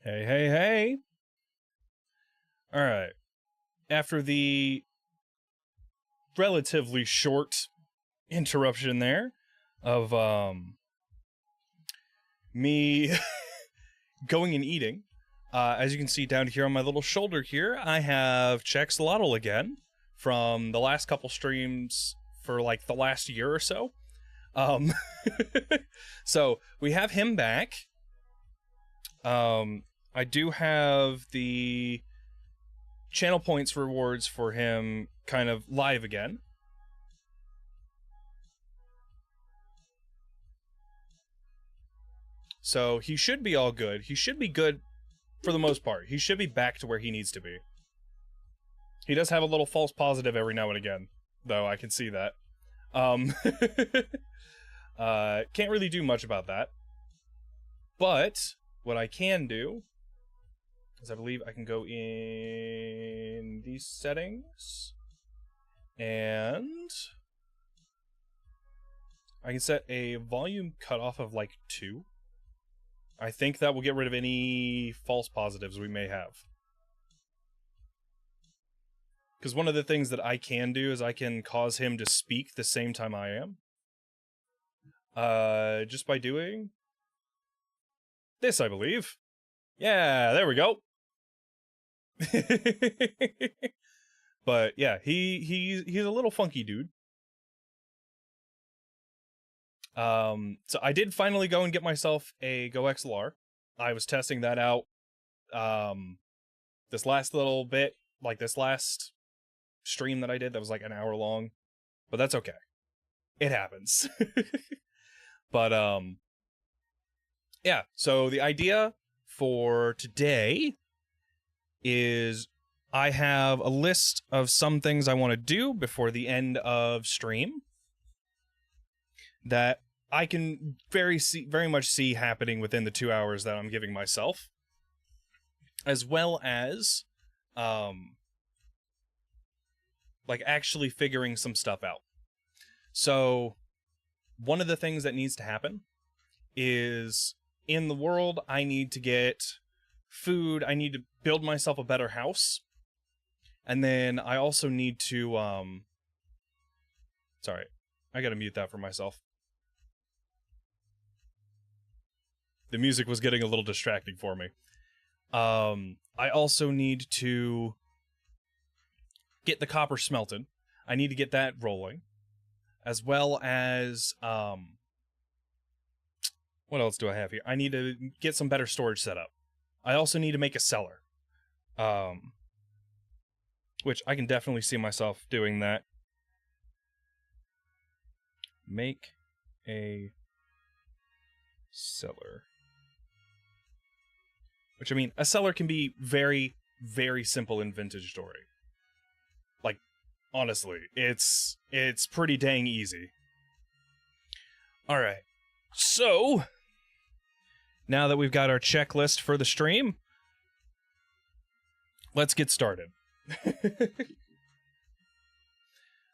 Hey, hey, hey. All right. After the relatively short interruption there of me going and eating, as you can see down here on my little shoulder here, I have Chexlotl again from the last couple streams for like the last year or so. So we have him back. I do have the channel points rewards for him kind of live again. So he should be all good. He should be good for the most part. He should be back to where he needs to be. He does have a little false positive every now and again, though. I can see that. Can't really do much about that. But what I can do is I believe I can go in these settings and I can set a volume cutoff of like 2. I think that will get rid of any false positives we may have. Because one of the things that I can do is I can cause him to speak the same time I am. Just by doing this, I believe. Yeah, there we go. But yeah, he's a little funky dude. So I did finally go and get myself a Go XLR. I was testing that out this last little bit, like this last stream that I did that was like an hour long, but that's okay. It happens. But yeah, so the idea for today is I have a list of some things I want to do before the end of stream that I can very much see happening within the 2 hours that I'm giving myself, as well as like actually figuring some stuff out. So one of the things that needs to happen is in the world I need to get food, I need to build myself a better house, and then I also need to sorry, I gotta mute that for myself. The music was getting a little distracting for me. I also need to get the copper smelted. I need to get that rolling, as well as what else do I have here? I need to get some better storage set up. I also need to make a cellar, which I can definitely see myself doing that. Make a cellar. Which, I mean, a cellar can be very, very simple in Vintage Story. Like, honestly, it's pretty dang easy. Alright, so now that we've got our checklist for the stream, let's get started. Let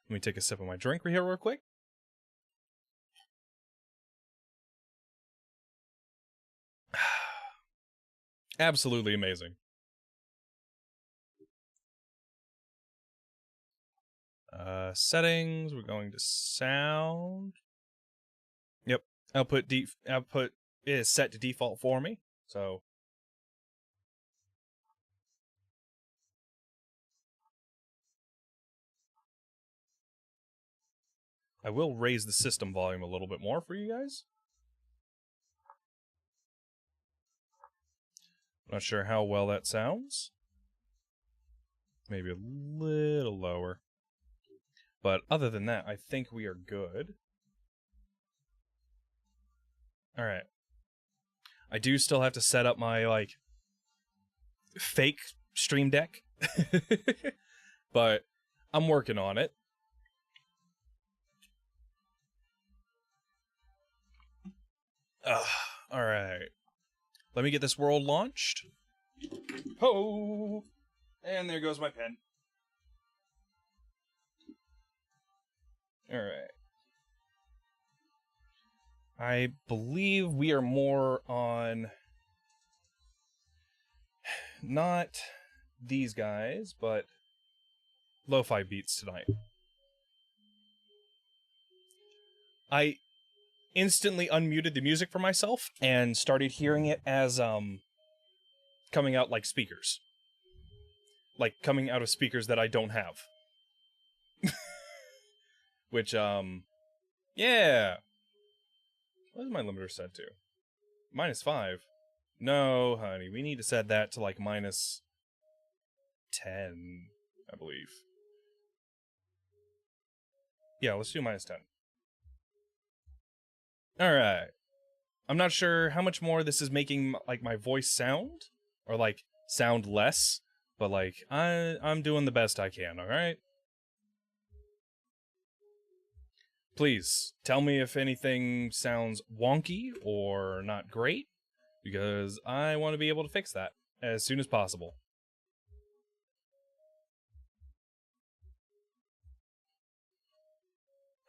me take a sip of my drink here real quick. Absolutely amazing. Settings, we're going to sound. Yep, output is set to default for me, so I will raise the system volume a little bit more for you guys. Not sure how well that sounds. Maybe a little lower. But other than that, I think we are good. Alright. I do still have to set up my, like, fake stream deck. But I'm working on it. Alright. Let me get this world launched. Ho! And there goes my pen. Alright. I believe we are more on not these guys, but lo-fi beats tonight. I instantly unmuted the music for myself and started hearing it as coming out like speakers. Like coming out of speakers that I don't have. Which yeah. What is my limiter set to? -5. No, honey, we need to set that to like -10, I believe. Yeah, let's do -10. Alright. I'm not sure how much more this is making like my voice sound, or like sound less, but like I'm doing the best I can, alright? Please tell me if anything sounds wonky or not great, because I want to be able to fix that as soon as possible.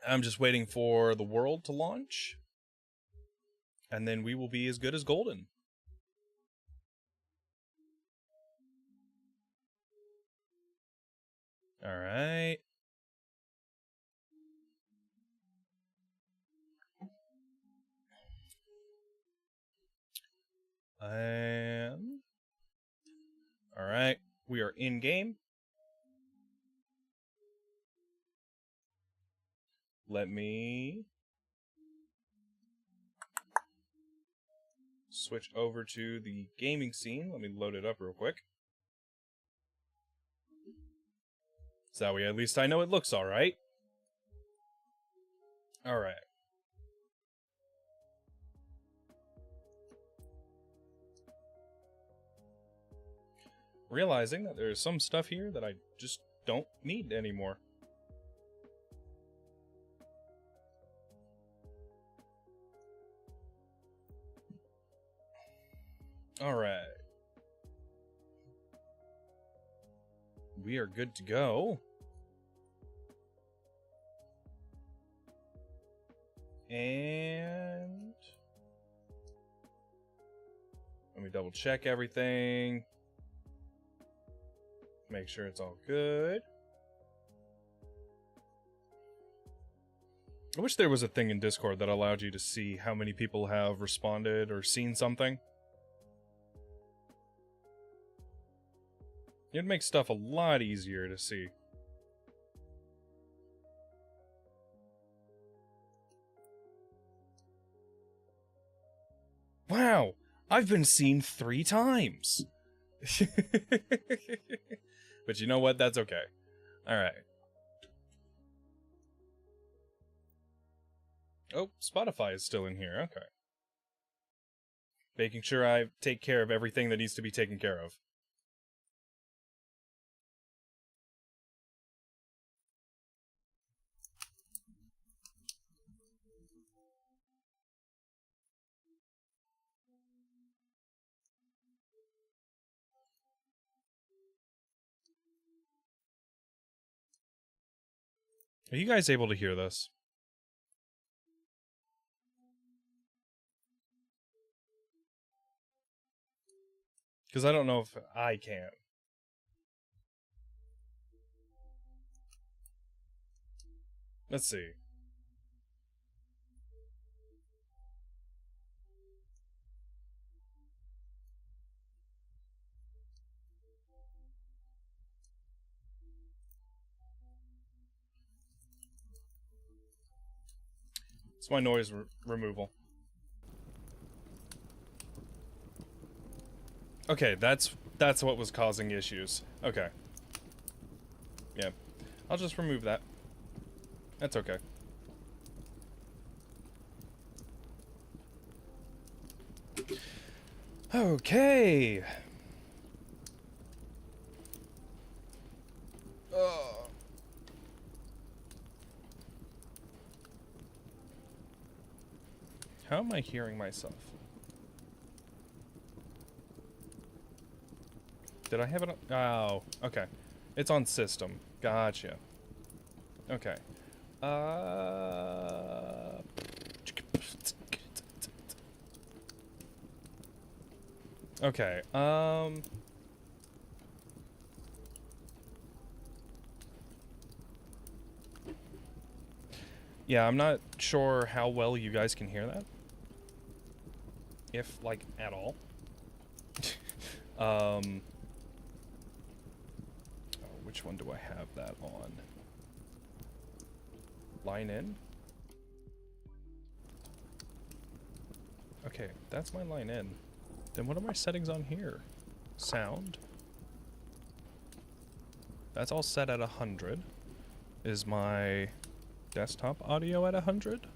I'm just waiting for the world to launch, and then we will be as good as golden. Alright. Alright, we are in game. Let me switch over to the gaming scene. Let me load it up real quick. So that way at least I know it looks alright. Alright. Realizing that there's some stuff here that I just don't need anymore. Alright. We are good to go. And let me double check everything. Make sure it's all good. I wish there was a thing in Discord that allowed you to see how many people have responded or seen something. It'd make stuff a lot easier to see. Wow! I've been seen 3 times! But you know what? That's okay. Alright. Oh, Spotify is still in here. Okay. Making sure I take care of everything that needs to be taken care of. Are you guys able to hear this? Because I don't know if I can. Let's see. It's my noise removal. Okay, that's what was causing issues. Okay. Yeah. I'll just remove that. That's okay. Okay. How am I hearing myself? Did I have it on? Oh, okay. It's on system. Gotcha. Okay. Okay, Yeah, I'm not sure how well you guys can hear that. If, like, at all. Oh, which one do I have that on? Line in? Okay, that's my line in. Then what are my settings on here? Sound. That's all set at 100. Is my desktop audio at 100?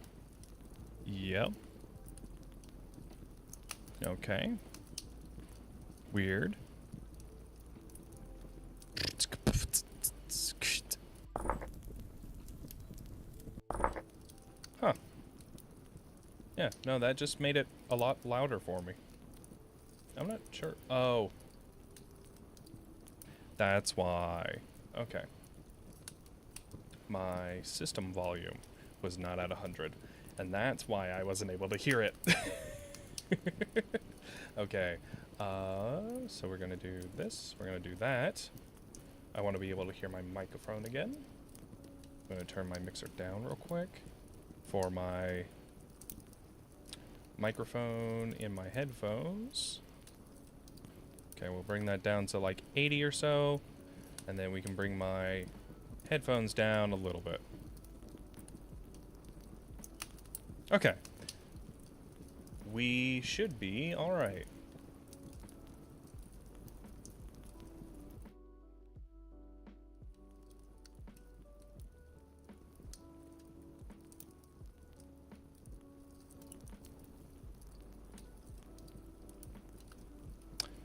Yep. Okay. Weird. Huh. Yeah, no, that just made it a lot louder for me. I'm not sure. Oh. That's why. Okay. My system volume was not at 100, and that's why I wasn't able to hear it. Okay. So we're gonna do this. We're gonna do that. I want to be able to hear my microphone again. I'm gonna turn my mixer down real quick for my microphone in my headphones. Okay, we'll bring that down to like 80 or so, and then we can bring my headphones down a little bit. Okay. We should be alright.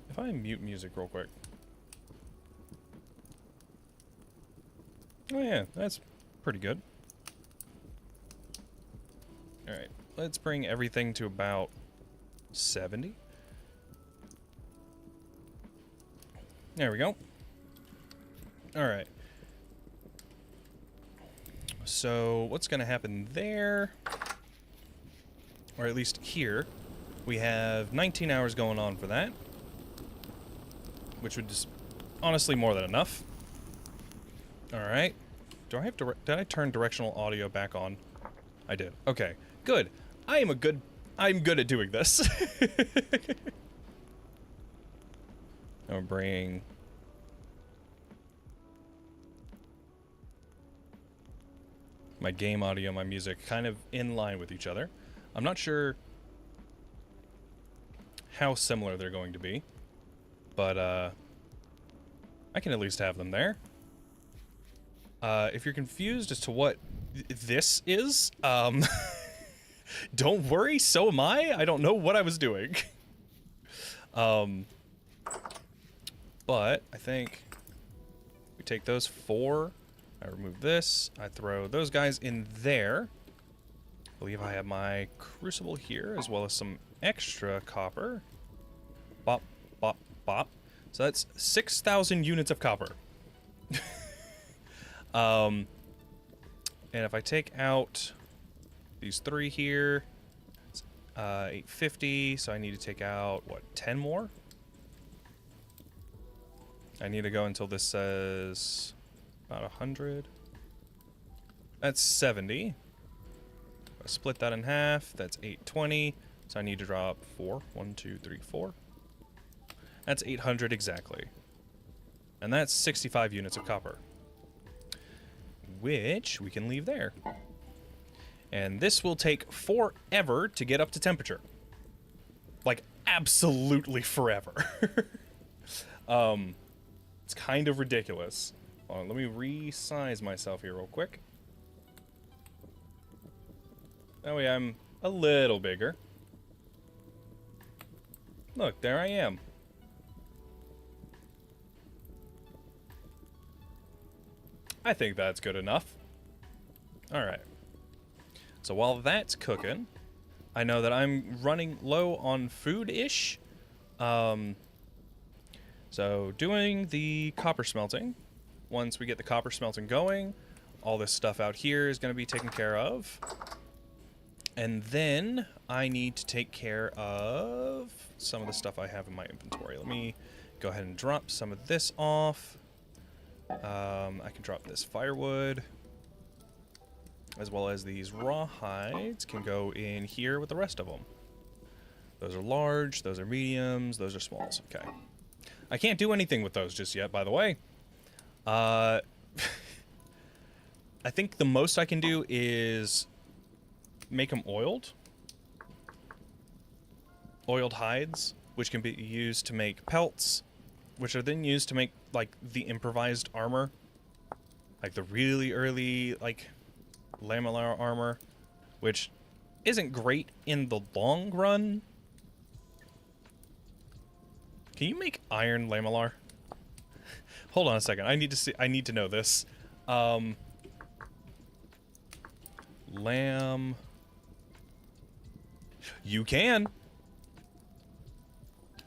If I mute music real quick. Oh yeah, that's pretty good. Alright, let's bring everything to about 70. There we go. Alright. So, what's going to happen there, or at least here, we have 19 hours going on for that, which would just, honestly, more than enough. Alright. Do I have did I turn directional audio back on? I did. Okay. Good. I'm good at doing this. I'll bring my game audio, my music, kind of in line with each other. I'm not sure how similar they're going to be, but I can at least have them there. If you're confused as to what this is, don't worry, so am I. I don't know what I was doing. But I think we take those 4, I remove this, I throw those guys in there. I believe I have my crucible here, as well as some extra copper. Bop, bop, bop. So that's 6,000 units of copper. And if I take out these 3 here, it's 850, so I need to take out, what, 10 more? I need to go until this says about 100. That's 70. I split that in half, that's 820, so I need to drop 4. 1, 2, 3, 4. That's 800 exactly. And that's 65 units of copper, which we can leave there. And this will take forever to get up to temperature. Like, absolutely forever. It's kind of ridiculous. Hold on, let me resize myself here real quick. That way I'm a little bigger. Look, there I am. I think that's good enough. Alright. So while that's cooking, I know that I'm running low on food-ish. So doing the copper smelting. Once we get the copper smelting going, all this stuff out here is going to be taken care of. And then I need to take care of some of the stuff I have in my inventory. Let me go ahead and drop some of this off. I can drop this firewood. as well as these rawhides, can go in here with the rest of them. Those are large, those are mediums, those are smalls. Okay. I can't do anything with those just yet, by the way. I think the most I can do is make them oiled. Oiled hides, which can be used to make pelts, which are then used to make, like, the improvised armor. Like, the really early, like, lamellar armor, which isn't great in the long run. Can you make iron lamellar? Hold on a second. I need to know this. Lamb. You can.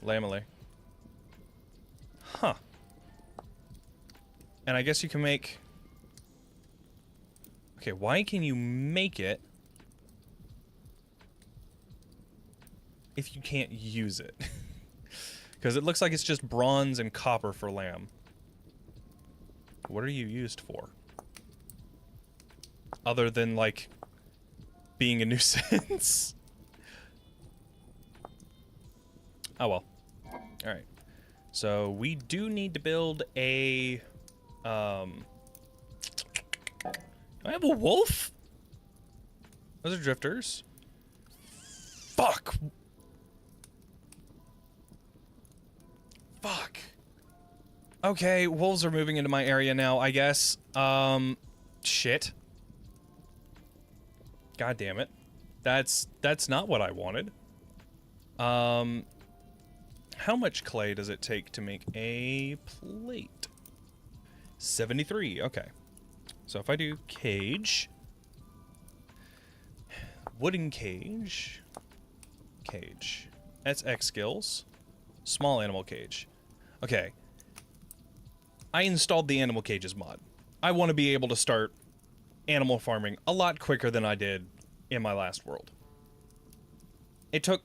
Lamellar. Huh. And I guess you can make... Okay, why can you make it if you can't use it? Because it looks like it's just bronze and copper for lamb. What are you used for? Other than, like, being a nuisance? Oh well. Alright. So, we do need to build a... Do I have a wolf? Those are drifters. Fuck! Fuck. Okay, wolves are moving into my area now, I guess. Shit. God damn it. That's not what I wanted. How much clay does it take to make a plate? 73, okay. So if I do cage, wooden cage, that's X skills, small animal cage. Okay. I installed the animal cages mod. I want to be able to start animal farming a lot quicker than I did in my last world. It took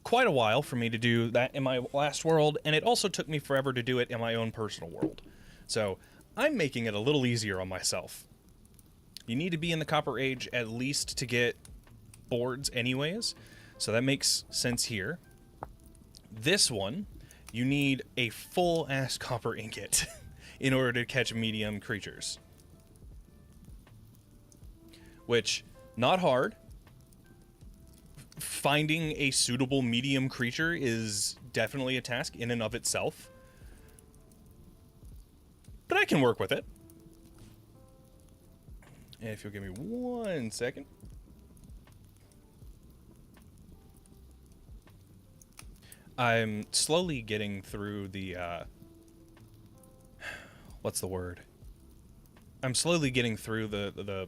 quite a while for me to do that in my last world, and it also took me forever to do it in my own personal world. So, I'm making it a little easier on myself. You need to be in the Copper Age at least to get boards anyways, so that makes sense here. This one, you need a full-ass copper ingot in order to catch medium creatures. Which, not hard. Finding a suitable medium creature is definitely a task in and of itself. But I can work with it. And if you'll give me 1 second. I'm slowly getting through the, what's the word? I'm slowly getting through the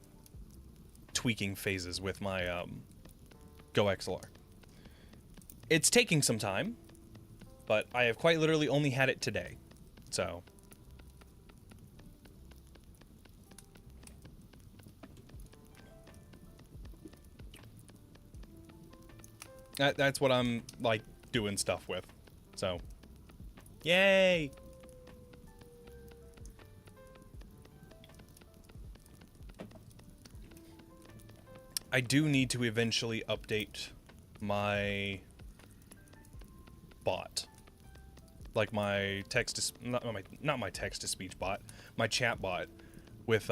tweaking phases with my, Go XLR. It's taking some time, but I have quite literally only had it today. So... That's what I'm, like, doing stuff with. So, yay! I do need to eventually update my bot. Like my text to, not my text to speech bot, my chat bot with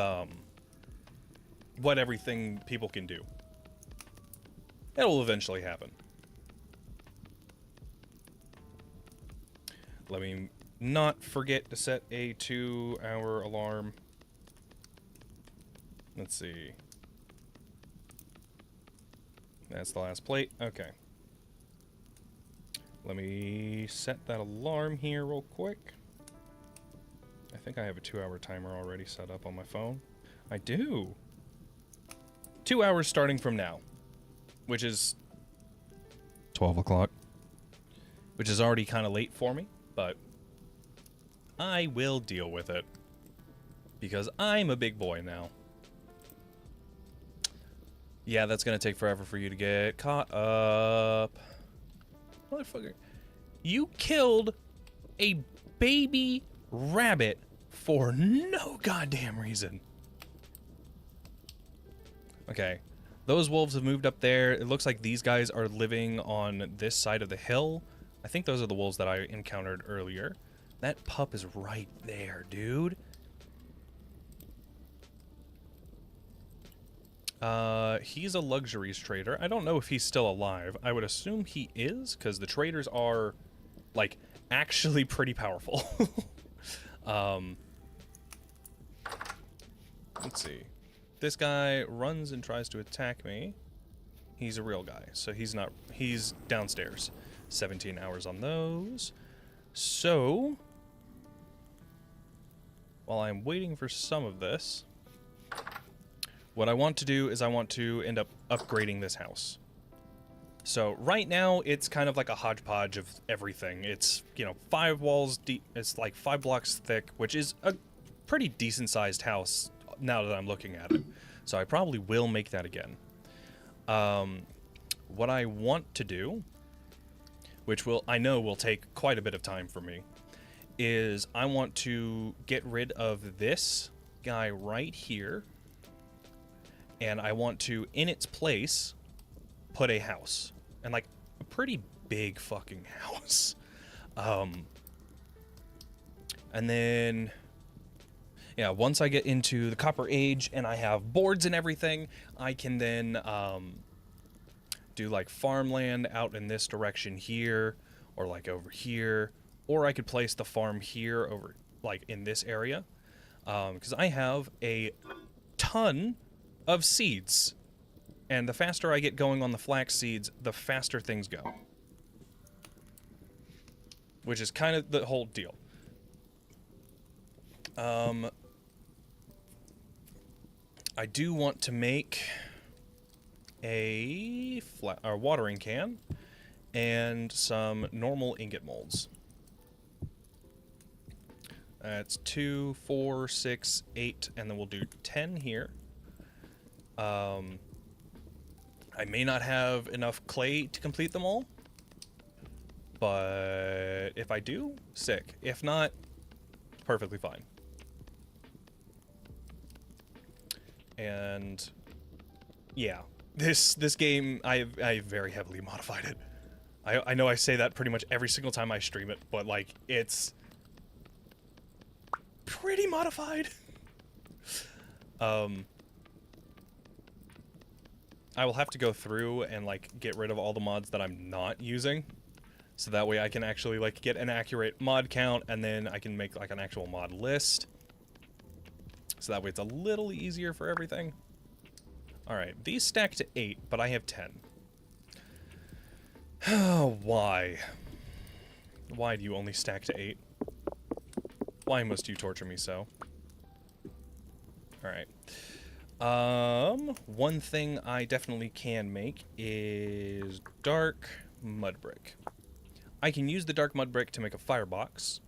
what everything people can do. It'll eventually happen. Let me not forget to set a 2-hour alarm. Let's see. That's the last plate. Okay. Let me set that alarm here real quick. I think I have a 2-hour timer already set up on my phone. I do. 2 hours starting from now. Which is 12 o'clock. Which is already kind of late for me, but I will deal with it. Because I'm a big boy now. Yeah, that's gonna take forever for you to get caught up. Motherfucker. You killed a baby rabbit for no goddamn reason. Okay. Those wolves have moved up there. It looks like these guys are living on this side of the hill. I think those are the wolves that I encountered earlier. That pup is right there, dude. He's a luxuries trader. I don't know if he's still alive. I would assume he is, because the traders are, like, actually pretty powerful. Let's see. This guy runs and tries to attack me. He's a real guy, so he's not... He's downstairs. 17 hours on those. So, while I'm waiting for some of this, what I want to do is I want to end up upgrading this house. So right now it's kind of like a hodgepodge of everything. It's, you know, 5 walls deep. It's like 5 blocks thick, which is a pretty decent sized house now that I'm looking at it. So I probably will make that again. What I want to do, which I know will take quite a bit of time for me, is I want to get rid of this guy right here. And I want to, in its place, put a house. And, like, a pretty big fucking house. And then, yeah, once I get into the Copper Age and I have boards and everything, I can then do, like, farmland out in this direction here, or, like, over here. Or I could place the farm here over, like, in this area. Because I have a ton of seeds. And the faster I get going on the flax seeds, the faster things go. Which is kind of the whole deal. I do want to make a watering can and some normal ingot molds. That's 2, 4, 6, 8, and then we'll do 10 here. I may not have enough clay to complete them all, but if I do, sick. If not, perfectly fine. And yeah, this game, I very heavily modified it. I know I say that pretty much every single time I stream it, but like, it's pretty modified. I will have to go through and like get rid of all the mods that I'm not using, so that way I can actually like get an accurate mod count, and then I can make like an actual mod list, so that way it's a little easier for everything. Alright, these stack to 8, but I have 10. Why? Why do you only stack to 8? Why must you torture me so? Alright. One thing I definitely can make is dark mud brick. I can use the dark mud brick to make a firebox,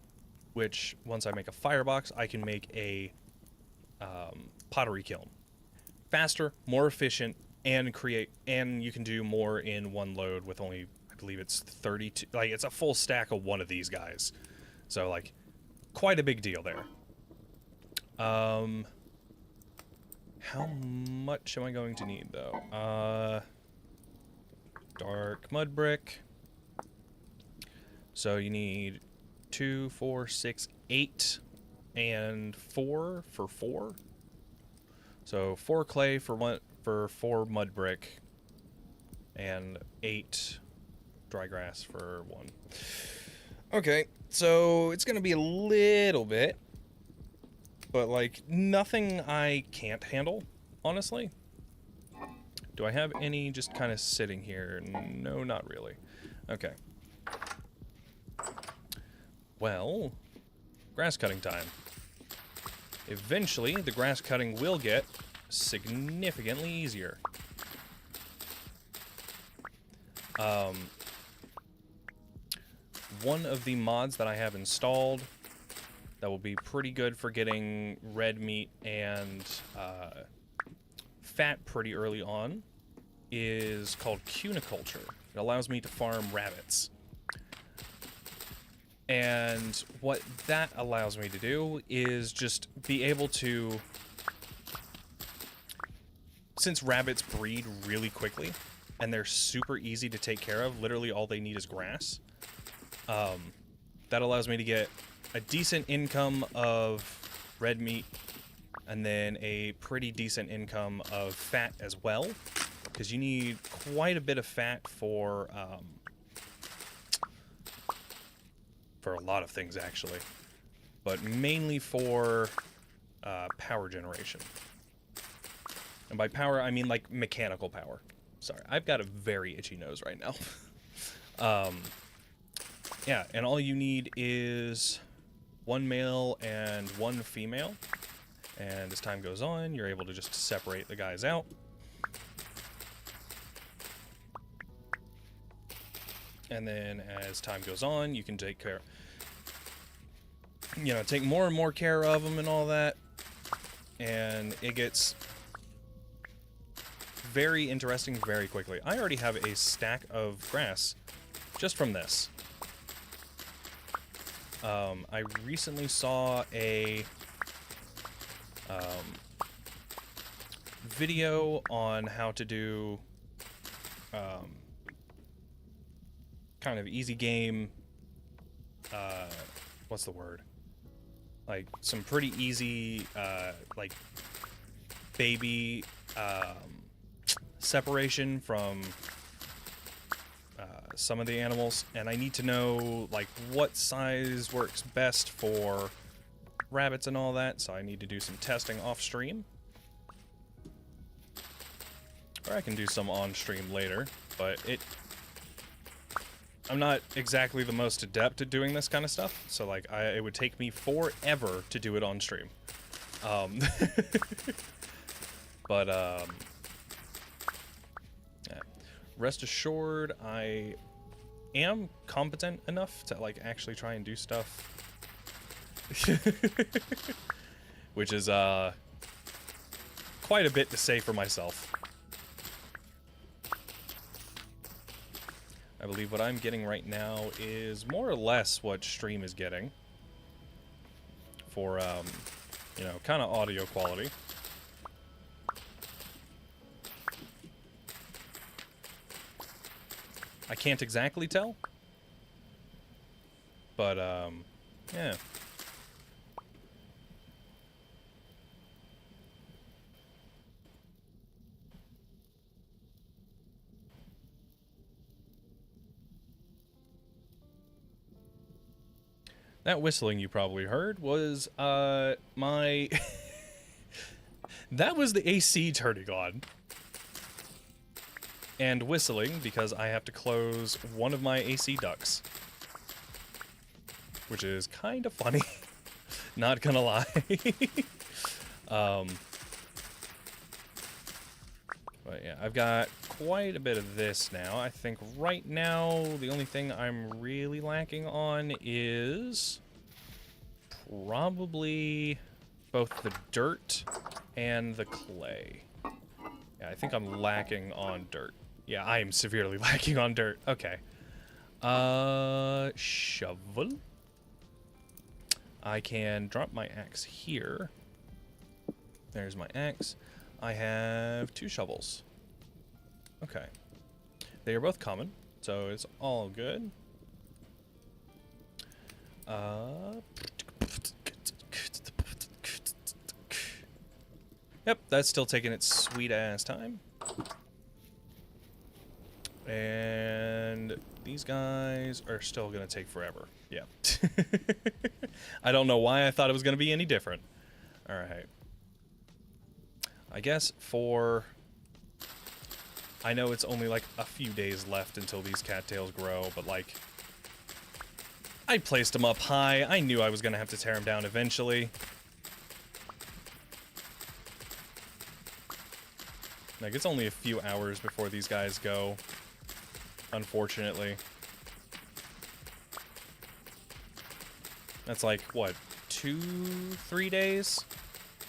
which once I make a firebox, I can make a pottery kiln. Faster, more efficient, and you can do more in one load with only, I believe it's 32, like it's a full stack of one of these guys. So like, quite a big deal there. How much am I going to need, though? Dark mud brick. So you need 2, 4, 6, 8, and 4 for 4. So 4 clay for 4 mud brick, and 8 dry grass for 1. Okay, so it's gonna be a little bit, but like nothing I can't handle, honestly. Do I have any just kind of sitting here? No, not really. Okay. Well, grass cutting time. Eventually, the grass cutting will get significantly easier. One of the mods that I have installed that will be pretty good for getting red meat and fat pretty early on is called cuniculture. It allows me to farm rabbits. And what that allows me to do is just be able to since rabbits breed really quickly, and they're super easy to take care of, literally all they need is grass, that allows me to get a decent income of red meat, and then a pretty decent income of fat as well, because you need quite a bit of fat for a lot of things, actually, but mainly for power generation. And by power, I mean like mechanical power. Sorry, I've got a very itchy nose right now. Yeah, and all you need is one male and one female. And as time goes on, you're able to just separate the guys out. And then as time goes on, you can take care, take more and more care of them and all that. And it gets very interesting very quickly. I already have a stack of grass just from this. I recently saw a video on how to do kind of easy game, what's the word? Like some pretty easy like baby separation from some of the animals, and I need to know like what size works best for rabbits and all that, so I need to do some testing off stream, or I can do some on stream later, but I'm not exactly the most adept at doing this kind of stuff, so like it would take me forever to do it on stream. But yeah. Rest assured, I am competent enough to like actually try and do stuff. Which is quite a bit to say for myself. I believe what I'm getting right now is more or less what stream is getting for kind of audio quality. I can't exactly tell, but yeah. That whistling you probably heard was my that was the AC turning on and whistling because I have to close one of my AC ducts, which is kind of funny. Not gonna lie. But yeah, I've got quite a bit of this now. I think right now the only thing I'm really lacking on is probably both the dirt and the clay. Yeah, I think I'm lacking on dirt. Yeah, I am severely lacking on dirt. Okay. Shovel. I can drop my axe here. There's my axe. I have 2 shovels. Okay. They are both common, so it's all good. Yep, that's still taking its sweet ass time. And these guys are still gonna take forever. Yeah. I don't know why I thought it was gonna be any different. Alright. I guess I know it's only like a few days left until these cattails grow, but like, I placed them up high. I knew I was gonna have to tear them down eventually. Like, it's only a few hours before these guys go, unfortunately. That's like, what, 2-3 days?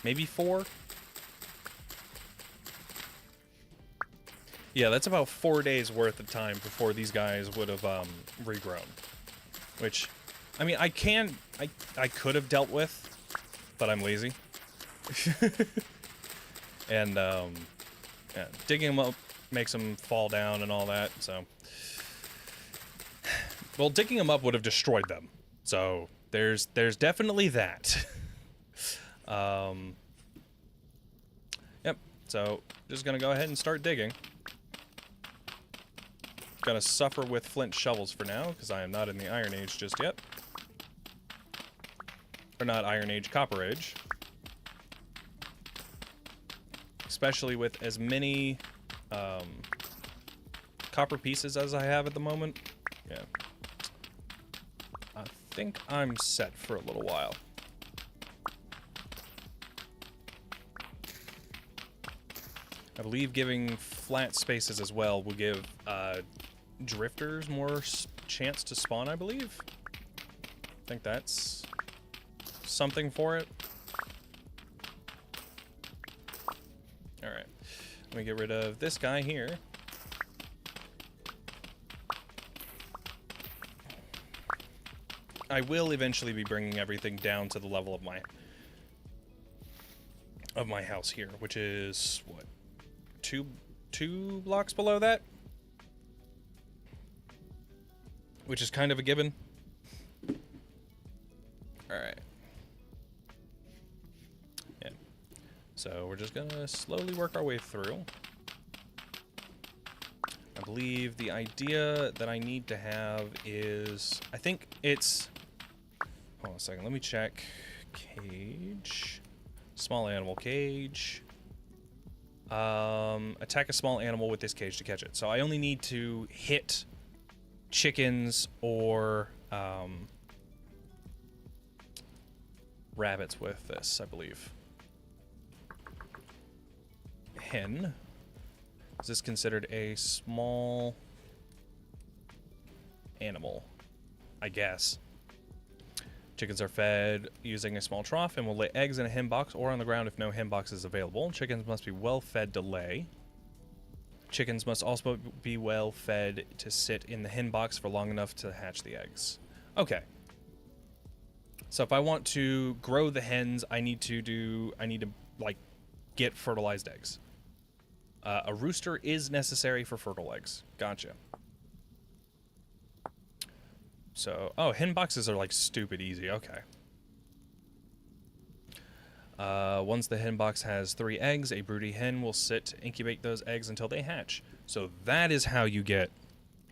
Maybe 4? Yeah, that's about 4 days worth of time before these guys would have regrown. Which, I mean, I could have dealt with, but I'm lazy. And Yeah, digging them up makes them fall down and all that, so... Well, digging them up would have destroyed them. So, there's definitely that. Yep, so, just gonna go ahead and start digging. Gonna suffer with flint shovels for now, because I am not in the Iron Age just yet. Or not Iron Age, Copper Age. Especially with as many copper pieces as I have at the moment. Yeah. I think I'm set for a little while. I believe giving flat spaces as well will give drifters more chance to spawn, I believe. I think that's something for it. Alright. Let me get rid of this guy here. I will eventually be bringing everything down to the level of my house here, which is what, two blocks below that, which is kind of a given. All right. Yeah. So we're just gonna slowly work our way through. I believe the idea that I need to have is, I think it's, hold on a second, let me check. Cage. Small animal cage. Attack a small animal with this cage to catch it. So I only need to hit chickens or rabbits with this, I believe. Hen. Is this considered a small animal? I guess. Chickens are fed using a small trough and will lay eggs in a hen box or on the ground if no hen box is available. Chickens must be well fed to lay. Chickens must also be well fed to sit in the hen box for long enough to hatch the eggs. Okay. So if I want to grow the hens, I need to like get fertilized eggs. A rooster is necessary for fertile eggs. Gotcha. So, oh, hen boxes are like stupid easy. Okay. Once the hen box has 3 eggs, a broody hen will sit to incubate those eggs until they hatch. So that is how you get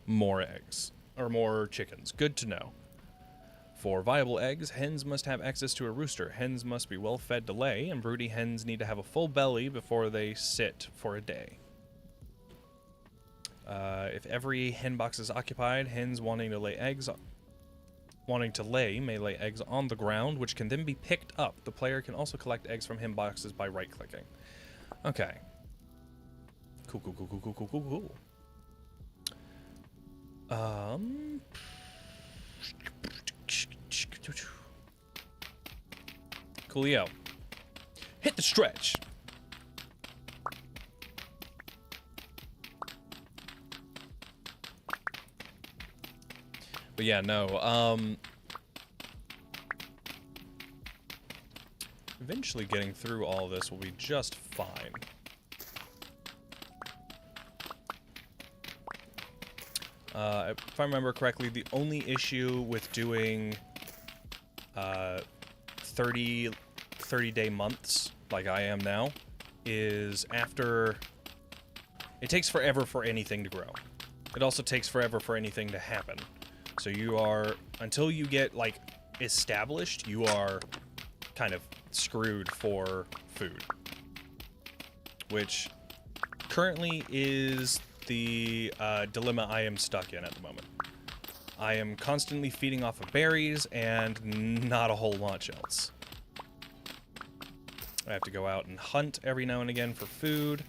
more eggs, or more chickens. Good to know. For viable eggs, hens must have access to a rooster. Hens must be well fed to lay, and broody hens need to have a full belly before they sit for a day. If every hen box is occupied, hens wanting to lay may lay eggs on the ground, which can then be picked up. The player can also collect eggs from hen boxes by right-clicking. Okay. Cool. Coolio. Hit the stretch. But yeah, no, eventually getting through all of this will be just fine. If I remember correctly, the only issue with doing 30-day months, like I am now, is after... It takes forever for anything to grow. It also takes forever for anything to happen. So you are, until you get, like, established, you are kind of screwed for food. Which currently is the dilemma I am stuck in at the moment. I am constantly feeding off of berries and not a whole bunch else. I have to go out and hunt every now and again for food,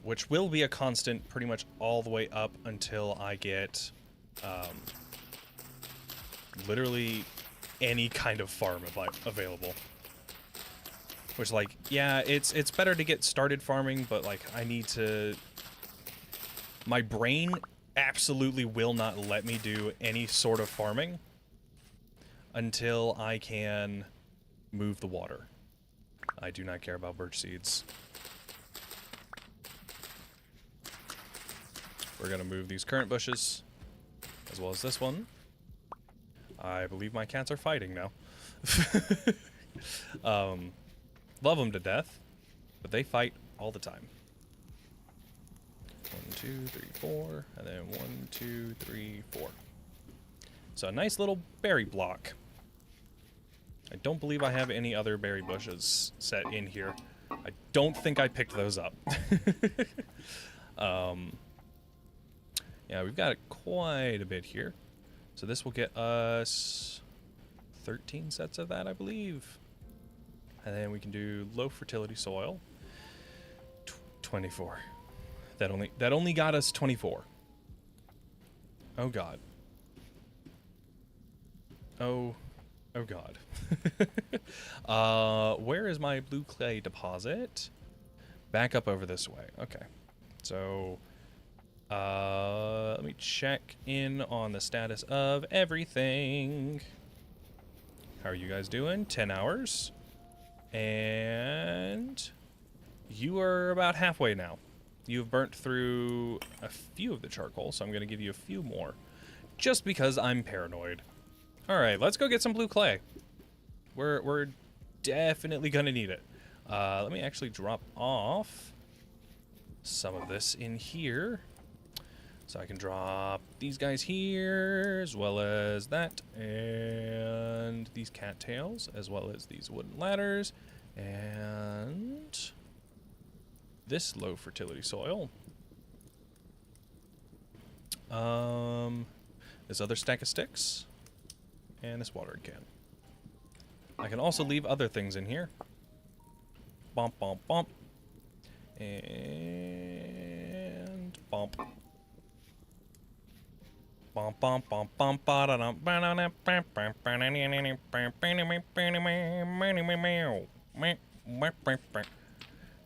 which will be a constant pretty much all the way up until I get literally any kind of farm available. Which, like, yeah, it's better to get started farming, but, like, I need to... My brain absolutely will not let me do any sort of farming until I can move the water. I do not care about birch seeds. We're going to move these currant bushes, as well as this one. I believe my cats are fighting now. Love them to death, but they fight all the time. 1, 2, 3, 4, and then 1, 2, 3, 4. So a nice little berry block. I don't believe I have any other berry bushes set in here. I don't think I picked those up. Yeah, we've got quite a bit here. So this will get us 13 sets of that, I believe. And then we can do low fertility soil. 24. That only got us 24. Oh god. Oh god. Where is my blue clay deposit? Back up over this way. Okay. So let me check in on the status of everything. How are you guys doing? 10 hours. And you are about halfway now. You've burnt through a few of the charcoal, so I'm going to give you a few more. Just because I'm paranoid. Alright, let's go get some blue clay. We're definitely going to need it. Let me actually drop off some of this in here. So I can drop these guys here, as well as that, and these cattails, as well as these wooden ladders, and this low fertility soil. This other stack of sticks, and this watering can. I can also leave other things in here. Bump, bump, bump. And bump. Bump, bump, bump, bump, ba-da-dum, ba-da-dum,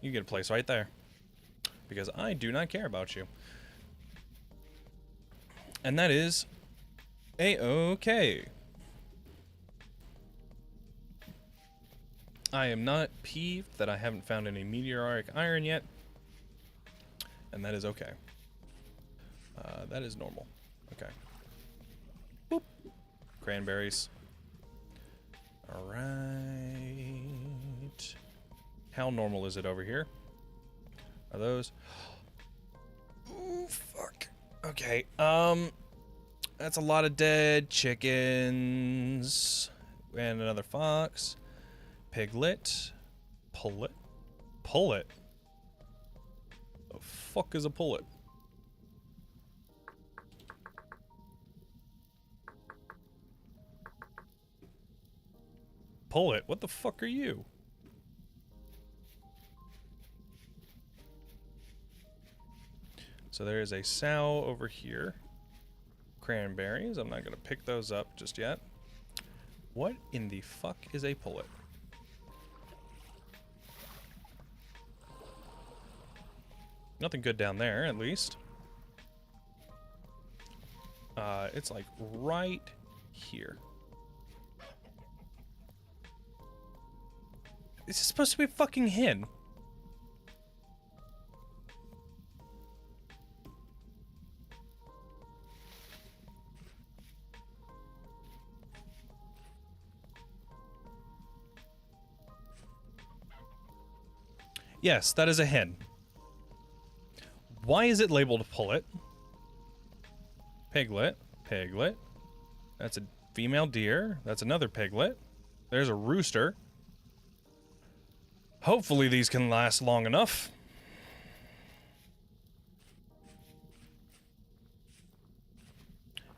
you get a place right there. Because I do not care about you. And that is A-okay. I am not peeved that I haven't found any meteoric iron yet. And that is okay. That is normal. Okay. Boop. Cranberries. Alright. How normal is it over here? Are those? Ooh, fuck. Okay, that's a lot of dead chickens. And another fox. Piglet. Pullet. Pullet? The fuck is a pullet? Pullet? What the fuck are you? So there is a sow over here. Cranberries. I'm not going to pick those up just yet. What in the fuck is a pullet? Nothing good down there, at least. It's like right here. Is this supposed to be a fucking hen? Yes, that is a hen. Why is it labeled pullet? Piglet. Piglet. That's a female deer. That's another piglet. There's a rooster. Hopefully these can last long enough.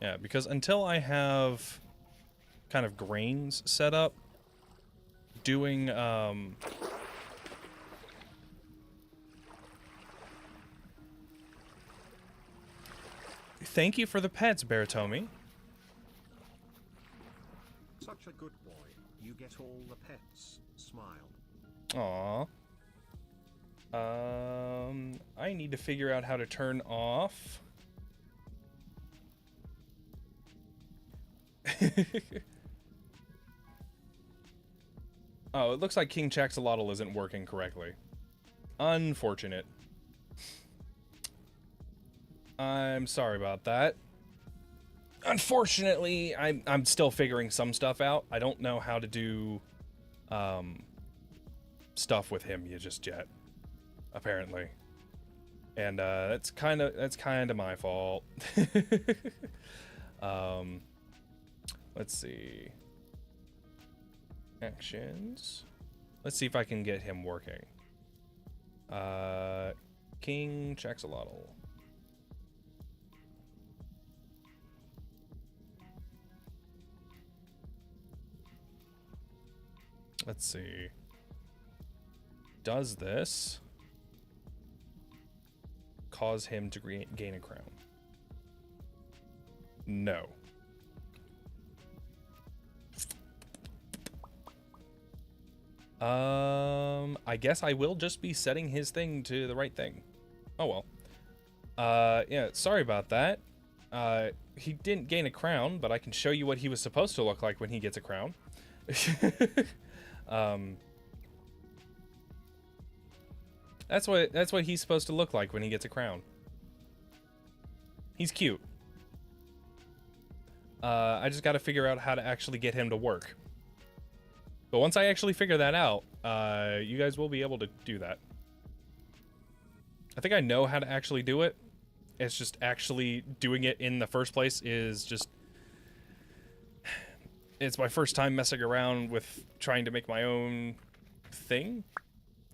Yeah, because until I have kind of grains set up, doing, Thank you for the pets, Baratomi. Such a good boy. You get all the pets. Smile. Aww. I need to figure out how to turn off. Oh, it looks like King Chaxolotl isn't working correctly. Unfortunate. I'm sorry about that. Unfortunately, I'm still figuring some stuff out. I don't know how to do stuff with him just yet, apparently. And that's kind of my fault. Let's see. Actions. Let's see if I can get him working. King Chaxolotl. Let's see. Does this cause him to gain a crown? No. I guess I will just be setting his thing to the right thing. Oh well. Yeah, sorry about that. He didn't gain a crown, but I can show you what he was supposed to look like when he gets a crown. That's what he's supposed to look like when he gets a crown. He's cute. I just gotta figure out how to actually get him to work. But once I actually figure that out, you guys will be able to do that. I think I know how to actually do it. It's just actually doing it in the first place is just... It's my first time messing around with trying to make my own thing.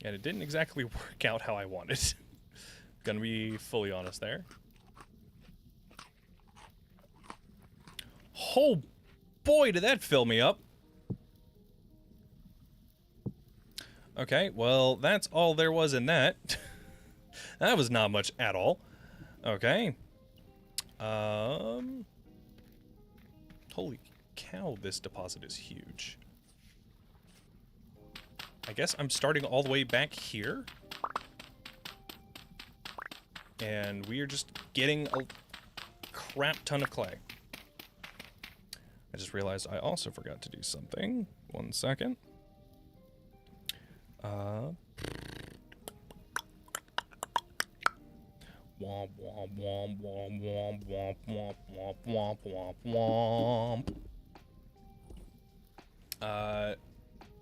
And it didn't exactly work out how I wanted. Gonna be fully honest there. Oh boy, did that fill me up. Okay, well, that's all there was in that. That was not much at all. Okay. Holy cow, this deposit is huge. I guess I'm starting all the way back here. And we are just getting a crap ton of clay. I just realized I also forgot to do something. 1 second. Womp womp womp womp womp womp womp womp womp womp womp.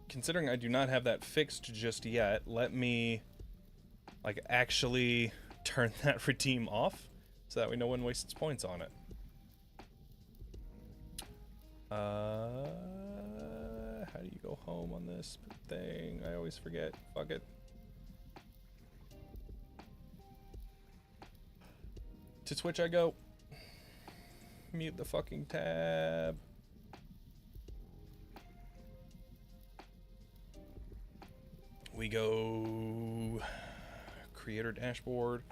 Considering I do not have that fixed just yet, let me like actually turn that redeem off so that way no one wastes points on it. How do you go home on this thing? I always forget. Fuck it. To Twitch I go. Mute the fucking tab. We go creator dashboard.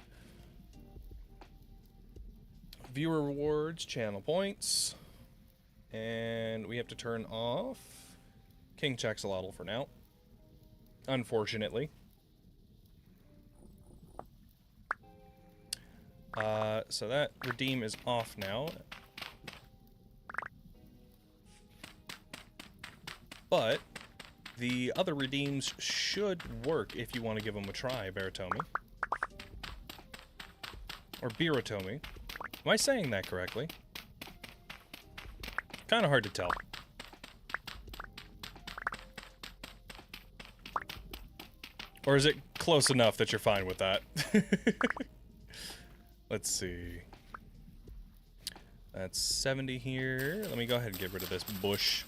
Viewer rewards, channel points. And we have to turn off King Chaxolotl for now. Unfortunately. So that redeem is off now. But the other redeems should work if you want to give them a try, Baratomi. Or Biratomi. Am I saying that correctly? Kind of hard to tell. Or is it close enough that you're fine with that? Let's see. That's 70 here. Let me go ahead and get rid of this bush.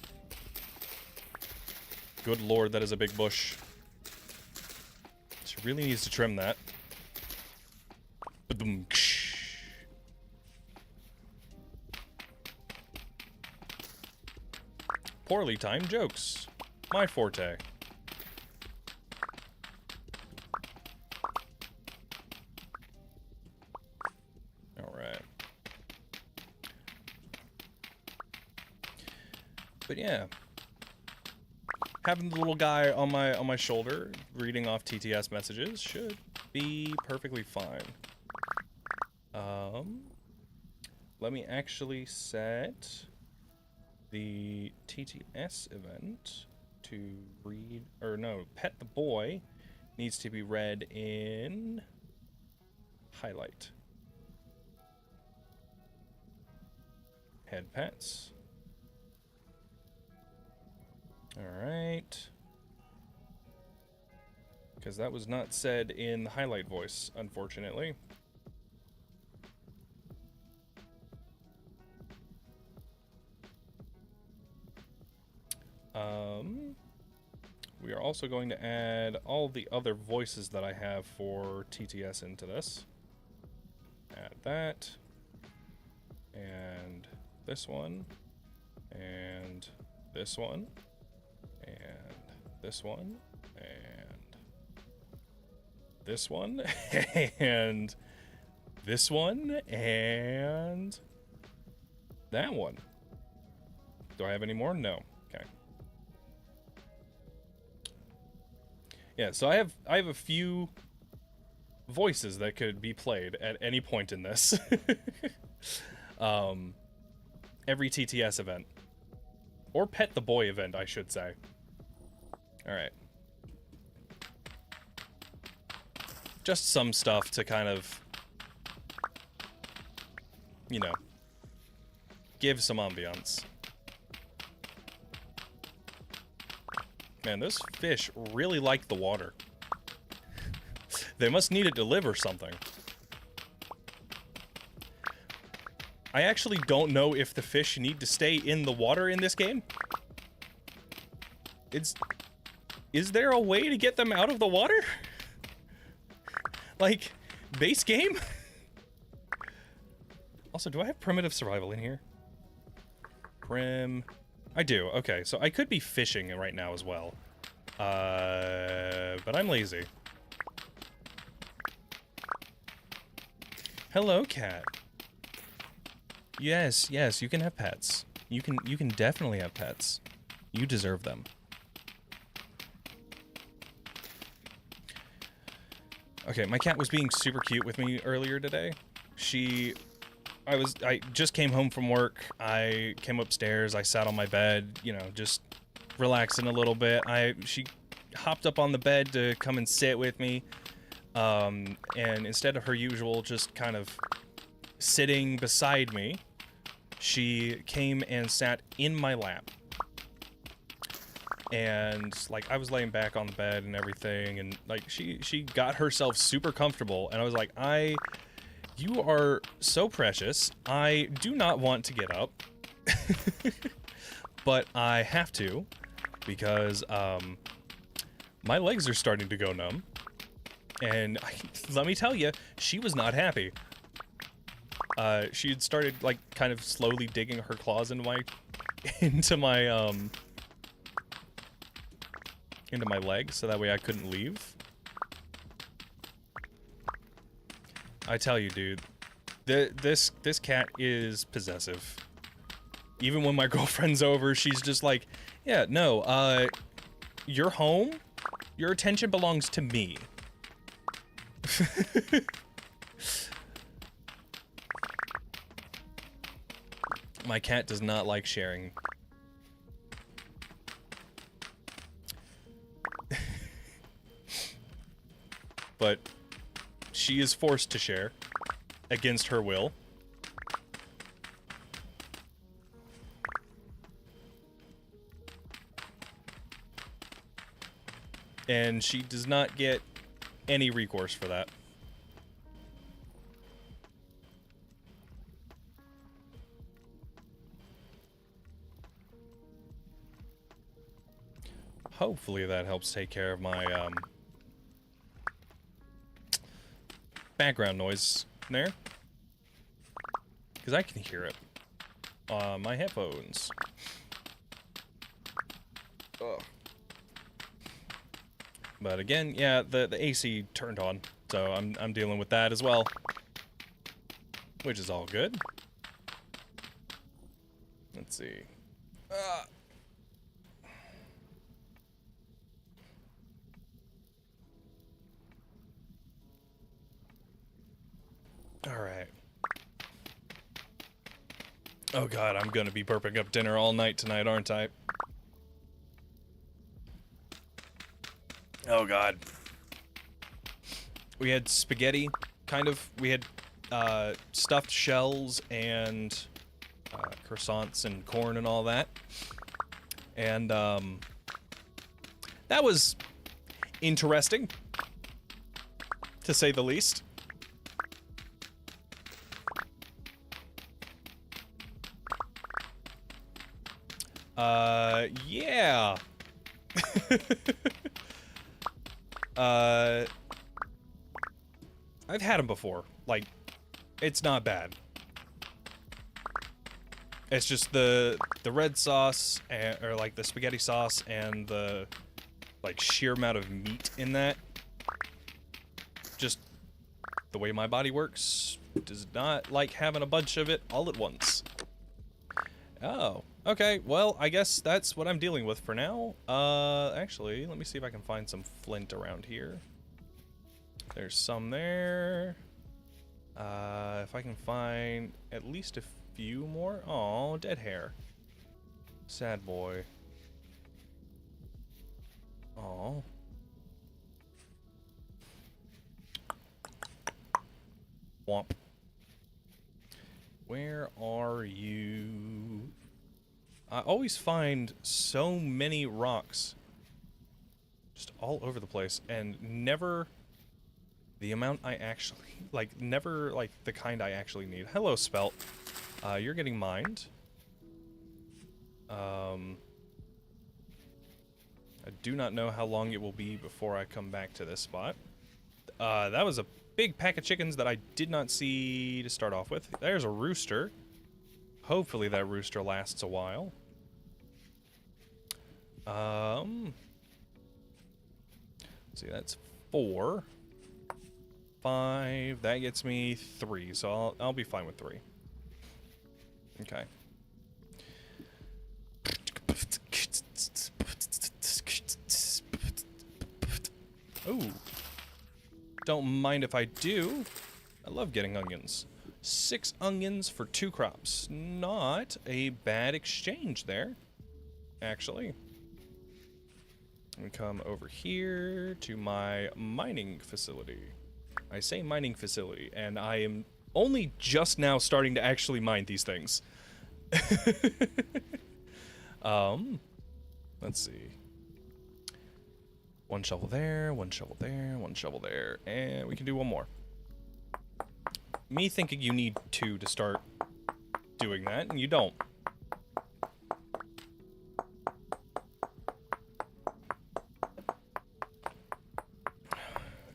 Good lord, that is a big bush. She really needs to trim that. Ba-dum. Poorly timed jokes. My forte. Alright. But yeah. Having the little guy on my shoulder reading off TTS messages should be perfectly fine. Let me actually set the TTS event to read, or no, pet the boy needs to be read in highlight. Head pets. Alright. Because that was not said in the highlight voice, unfortunately. We are also going to add all the other voices that I have for TTS into this. Add that. And this one. And this one. And this one. And this one. And this one. And that one. Do I have any more? No. Okay. Yeah, so I have a few voices that could be played at any point in this. Every TTS event. Or Pet the Boy event, I should say. Alright. Just some stuff to kind of, you know, give some ambiance. Man, those fish really like the water. They must need it to live or something. I actually don't know if the fish need to stay in the water in this game. Is there a way to get them out of the water? Like, base game? Also, do I have primitive survival in here? I do, okay, so I could be fishing right now as well. But I'm lazy. Hello, cat. Yes, you can have pets. You can definitely have pets. You deserve them. Okay, my cat was being super cute with me earlier today. I just came home from work. I came upstairs. I sat on my bed, you know, just relaxing a little bit. She hopped up on the bed to come and sit with me. And instead of her usual just kind of sitting beside me, she came and sat in my lap. And, like, I was laying back on the bed and everything, and, like, she got herself super comfortable, and I was like, you are so precious. I do not want to get up. But I have to, because, my legs are starting to go numb. And let me tell you, she was not happy. She had started, like, kind of slowly digging her claws into my leg, so that way I couldn't leave. I tell you, dude, this cat is possessive. Even when my girlfriend's over, she's just like, yeah, no, you're home, your attention belongs to me. My cat does not like sharing. But she is forced to share against her will. And she does not get any recourse for that. Hopefully that helps take care of my background noise there, because I can hear it on my headphones. Ugh. But again, yeah, the AC turned on, so I'm dealing with that as well, which is all good. Let's see. Alright. Oh god, I'm gonna be burping up dinner all night tonight, aren't I? Oh god. We had spaghetti, kind of. We had stuffed shells and croissants and corn and all that. And that was interesting, to say the least. Yeah. I've had them before. Like, it's not bad. It's just the red sauce, or like the spaghetti sauce, and the like sheer amount of meat in that. Just the way my body works does not like having a bunch of it all at once. Oh, okay. Well, I guess that's what I'm dealing with for now. Actually, let me see if I can find some flint around here. There's some there. If I can find at least a few more. Oh, dead hair. Sad boy. Oh. Womp. Where are you? I always find so many rocks just all over the place, and never the amount I actually, like, never, like, the kind I actually need. Hello, Spelt. You're getting mined. I do not know how long it will be before I come back to this spot. That was a big pack of chickens that I did not see to start off with. There's a rooster. Hopefully that rooster lasts a while. Let's see, that's 4. 5. That gets me 3, so I'll be fine with 3. Okay. Ooh. Don't mind if I do. I love getting onions. 6 onions for 2 crops. Not a bad exchange there, actually. Let me come over here to my mining facility. I say mining facility, and I am only just now starting to actually mine these things. Let's see. 1 shovel there, 1 shovel there, 1 shovel there, and we can do 1 more. Me thinking you need 2 to start doing that, and you don't.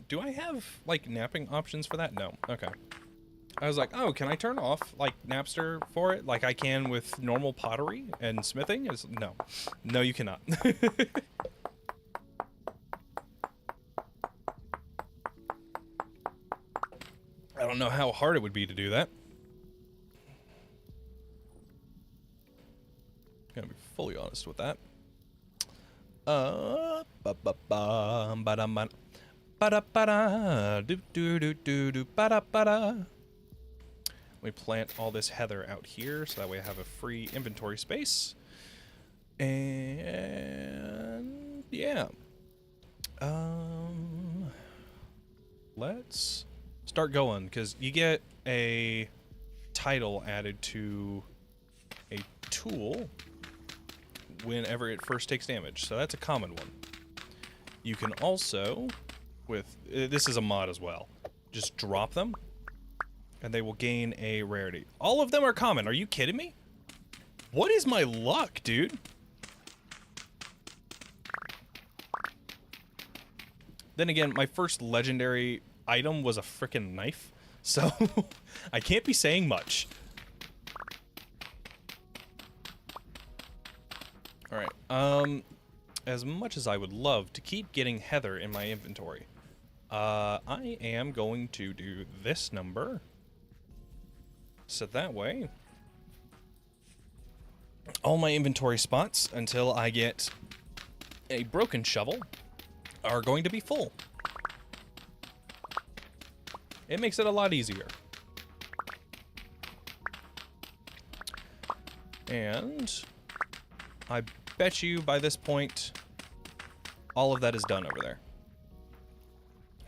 Do I have, like, napping options for that? No. Okay. I was like, oh, can I turn off, like, Napster for it? Like I can with normal pottery and smithing? No. No, you cannot. I don't know how hard it would be to do that. Gonna be fully honest with that. We plant all this heather out here so that way I have a free inventory space. And yeah. Let's start going, because you get a title added to a tool whenever it first takes damage, so that's a common one. You can also, with this is a mod as well, just drop them and they will gain a rarity. All of them are common. Are you kidding me? What is my luck, dude? Then again, my first legendary item was a frickin' knife, so I can't be saying much. Alright, as much as I would love to keep getting heather in my inventory, I am going to do this number, so that way all my inventory spots until I get a broken shovel are going to be full. It makes it a lot easier. And I bet you by this point, all of that is done over there.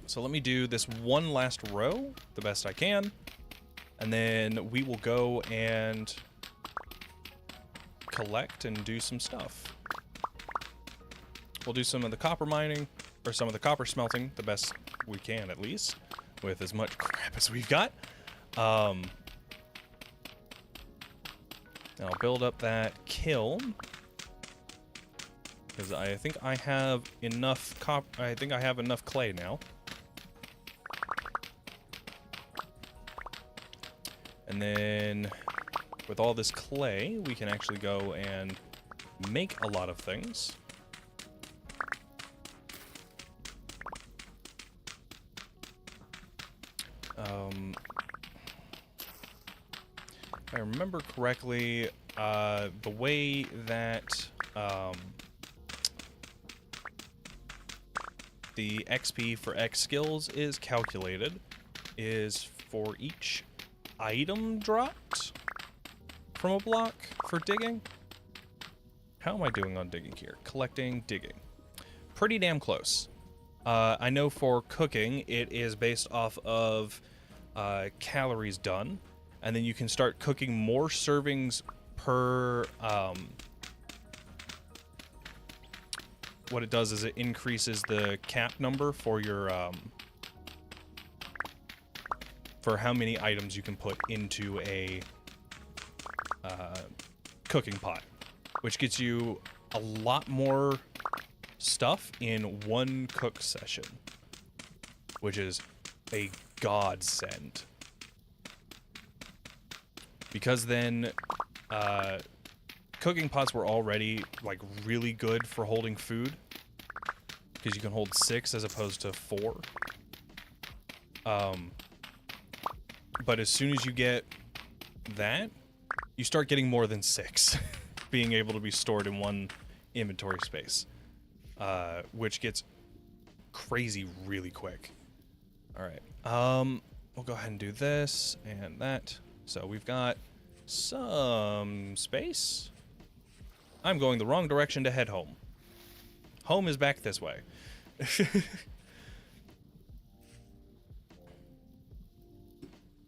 So let me do this one last row the best I can, and then we will go and collect and do some stuff. We'll do some of the copper mining, or some of the copper smelting, the best we can at least, with as much crap as we've got. I'll build up that kiln, because I think I have enough I think I have enough clay now. And then with all this clay, we can actually go and make a lot of things. If I remember correctly, the way that the XP for X skills is calculated is for each item dropped from a block for digging. How am I doing on digging here? Collecting, digging. Pretty damn close. I know for cooking, it is based off of calories done, and then you can start cooking more servings per... what it does is it increases the cap number for your... for how many items you can put into a cooking pot, which gets you a lot more stuff in one cook session, which is a godsend. Because then cooking pots were already like really good for holding food, because you can hold 6 as opposed to 4. But as soon as you get that, you start getting more than 6 being able to be stored in one inventory space, which gets crazy really quick. All right, we'll go ahead and do this and that. So we've got some space. I'm going the wrong direction to head home. Home is back this way.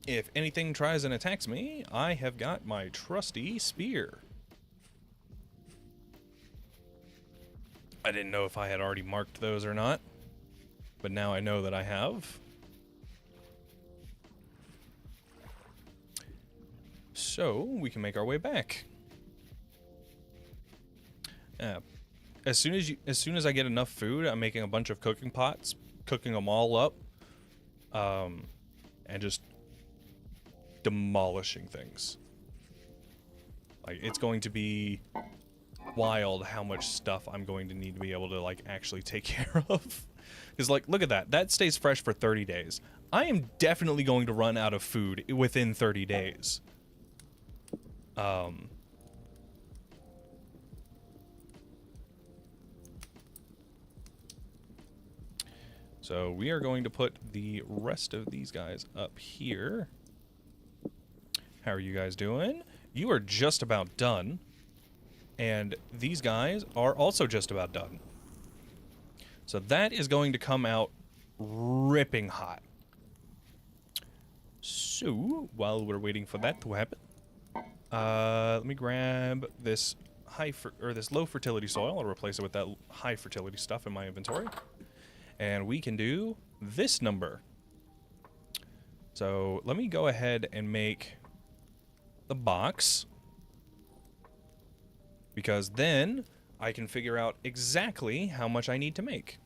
If anything tries and attacks me, I have got my trusty spear. I didn't know if I had already marked those or not, but now I know that I have. So we can make our way back. As soon as I get enough food, I'm making a bunch of cooking pots, cooking them all up, and just demolishing things. Like, it's going to be wild how much stuff I'm going to need to be able to like actually take care of. Because like, look at that. That stays fresh for 30 days. I am definitely going to run out of food within 30 days. So we are going to put the rest of these guys up here. How are you guys doing? You are just about done. And these guys are also just about done. So that is going to come out ripping hot. So while we're waiting for that to happen, let me grab this this low fertility soil. I'll replace it with that high fertility stuff in my inventory. And we can do this number. So let me go ahead and make the box, because then I can figure out exactly how much I need to make.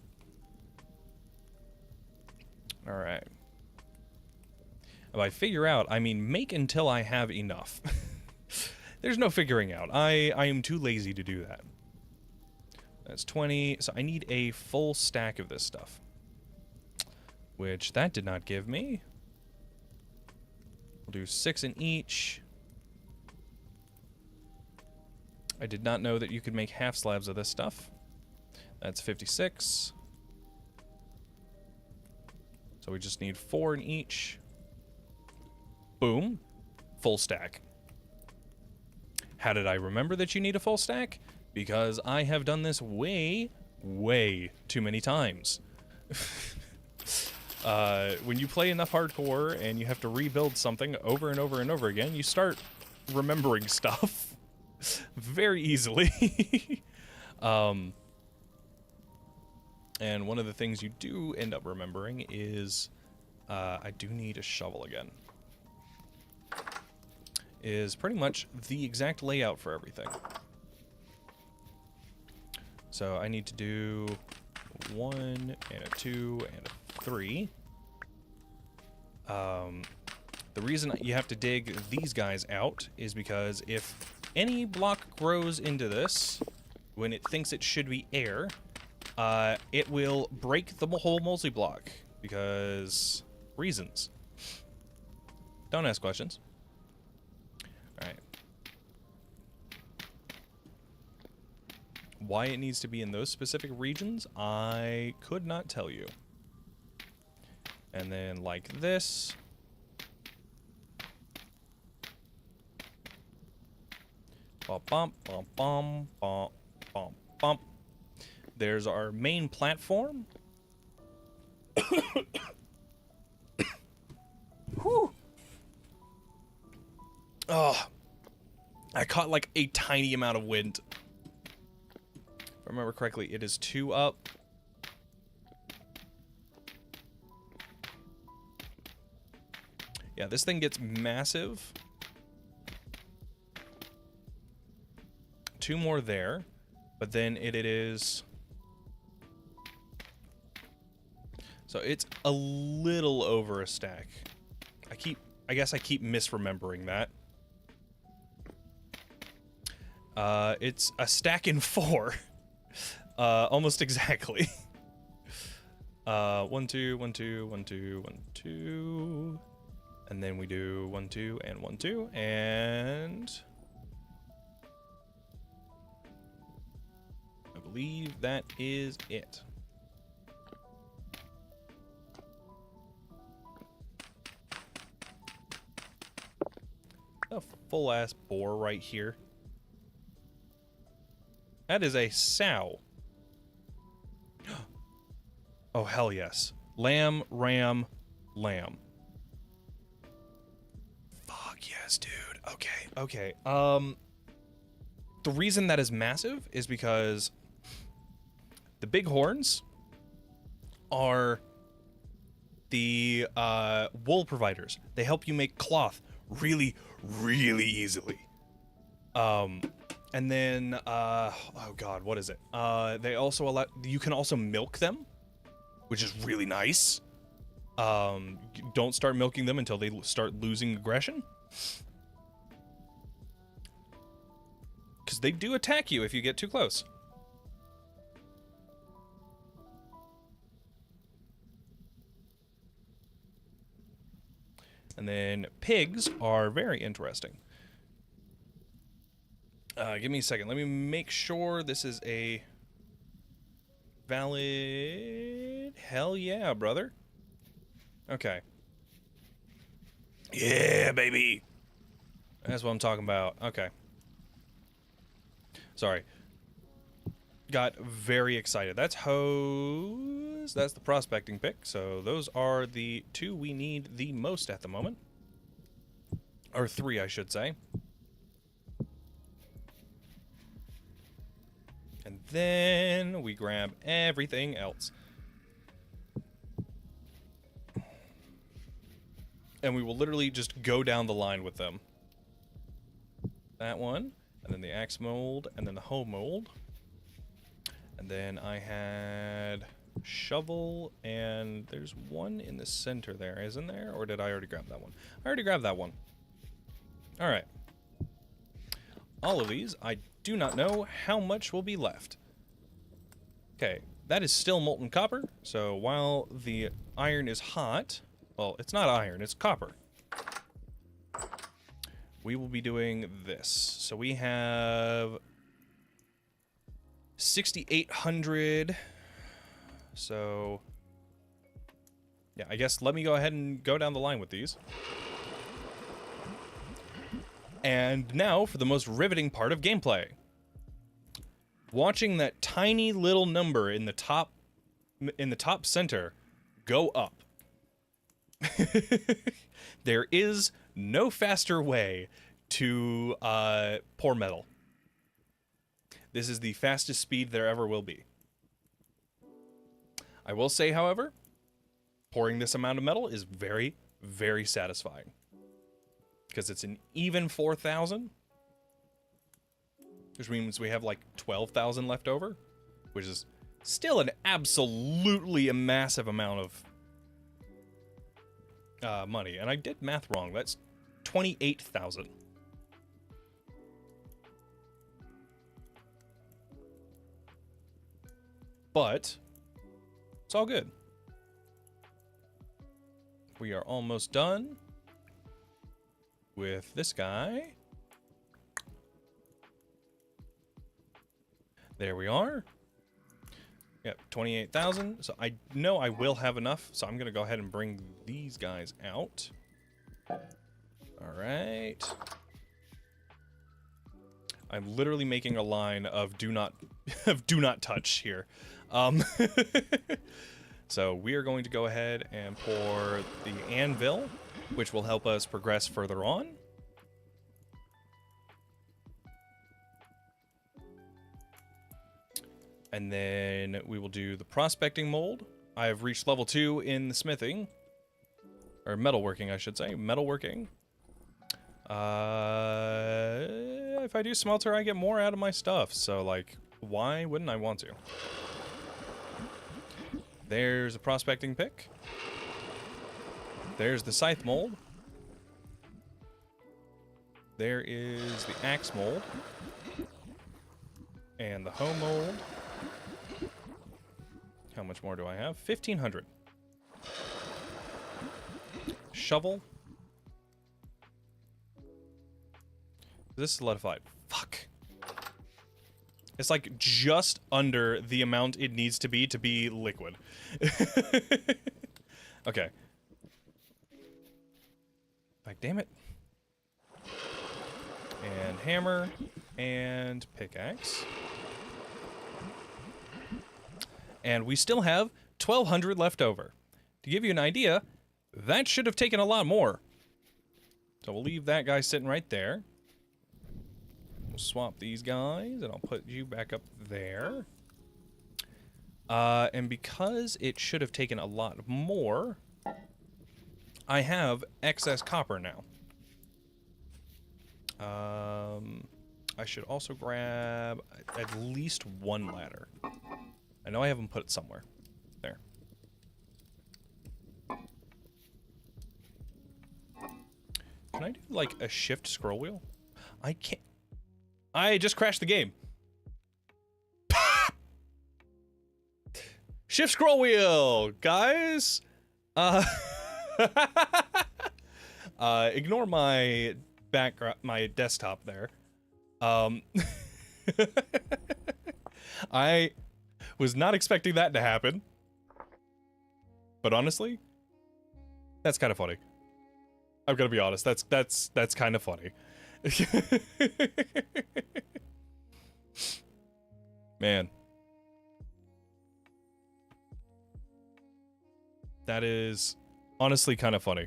All right. By figure out, I mean make until I have enough. There's no figuring out. I am too lazy to do that. That's 20. So I need a full stack of this stuff, which that did not give me. We'll do 6 in each. I did not know that you could make half slabs of this stuff. That's 56. So we just need 4 in each. Boom. Full stack. How did I remember that you need a full stack? Because I have done this way, way too many times. When you play enough hardcore and you have to rebuild something over and over and over again, you start remembering stuff. very easily. And one of the things you do end up remembering is I do need a shovel again. Is pretty much the exact layout for everything. So I need to do 1 and a 2 and a 3. The reason you have to dig these guys out is because if any block grows into this when it thinks it should be air, it will break the whole multi-block because reasons. Don't ask questions. Alright. Why it needs to be in those specific regions, I could not tell you. And then like this. Bum, bum, bum, bum, bum, bum, bum. There's our main platform. Whew. Oh, I caught like a tiny amount of wind. If I remember correctly, it is 2 up. Yeah, this thing gets massive. 2 more there, but then it is... So it's a little over a stack. I guess I keep misremembering that. It's a stack in 4. Almost exactly. 1, 2, 1, 2, 1, 2, 1, 2. And then we do 1, 2, and 1, 2, and... I believe that is it. A full-ass boar right here. That is a sow. Oh, hell yes. Lamb, ram, lamb. Fuck yes, dude. Okay, okay. The reason that is massive is because the big horns are the wool providers. They help you make cloth really, really easily. And then, oh god, what is it? They also allow, you can also milk them, which is really nice. Don't start milking them until they start losing aggression. Because they do attack you if you get too close. And then pigs are very interesting. Give me a second. Let me make sure this is a valid... Hell yeah, brother. Okay. Yeah, baby. That's what I'm talking about. Okay. Sorry. Got very excited. That's hose. That's the prospecting pick. So those are the 2 we need the most at the moment. Or 3, I should say. And then we grab everything else. And we will literally just go down the line with them. That one, and then the axe mold, and then the hoe mold. And then I had shovel, and there's one in the center there, isn't there? Or did I already grab that one? I already grabbed that one. Alright. All of these, I do not know how much will be left. Okay, that is still molten copper, so while the iron is hot... Well, it's not iron, it's copper. We will be doing this. So we have 6,800. So yeah, I guess let me go ahead and go down the line with these. And now for the most riveting part of gameplay. Watching that tiny little number in the top center go up. There is no faster way to pour metal. This is the fastest speed there ever will be. I will say, however, pouring this amount of metal is very, very satisfying. Because it's an even 4,000. Which means we have like 12,000 left over. Which is still an absolutely a massive amount of money. And I did math wrong. That's 28,000. But it's all good. We are almost done with this guy. There we are. Yep, 28,000. So I know I will have enough, so I'm going to go ahead and bring these guys out. All right. I'm literally making a line of do not touch here. So we are going to go ahead and pour the anvil, which will help us progress further on. And then we will do the prospecting mold. I have reached level 2 in the smithing. Or metalworking, I should say. Metalworking. If I do smelter, I get more out of my stuff. So, like, why wouldn't I want to? There's a prospecting pick. There's the scythe mold. There is the axe mold. And the hoe mold. How much more do I have? 1,500. Shovel. This is solidified. Fuck. It's like just under the amount it needs to be liquid. Okay. Like, damn it. And hammer. And pickaxe. And we still have 1,200 left over. To give you an idea, that should have taken a lot more. So we'll leave that guy sitting right there. We'll swap these guys, and I'll put you back up there. And because it should have taken a lot more, I have excess copper now. I should also grab at least one ladder. I know I have them put it somewhere. There. Can I do, like, a shift scroll wheel? I can't. I just crashed the game. Shift scroll wheel, guys! Ignore my background, my desktop there. I was not expecting that to happen. But honestly, that's kind of funny. I'm gonna be honest, that's kind of funny. Man. That is honestly kind of funny.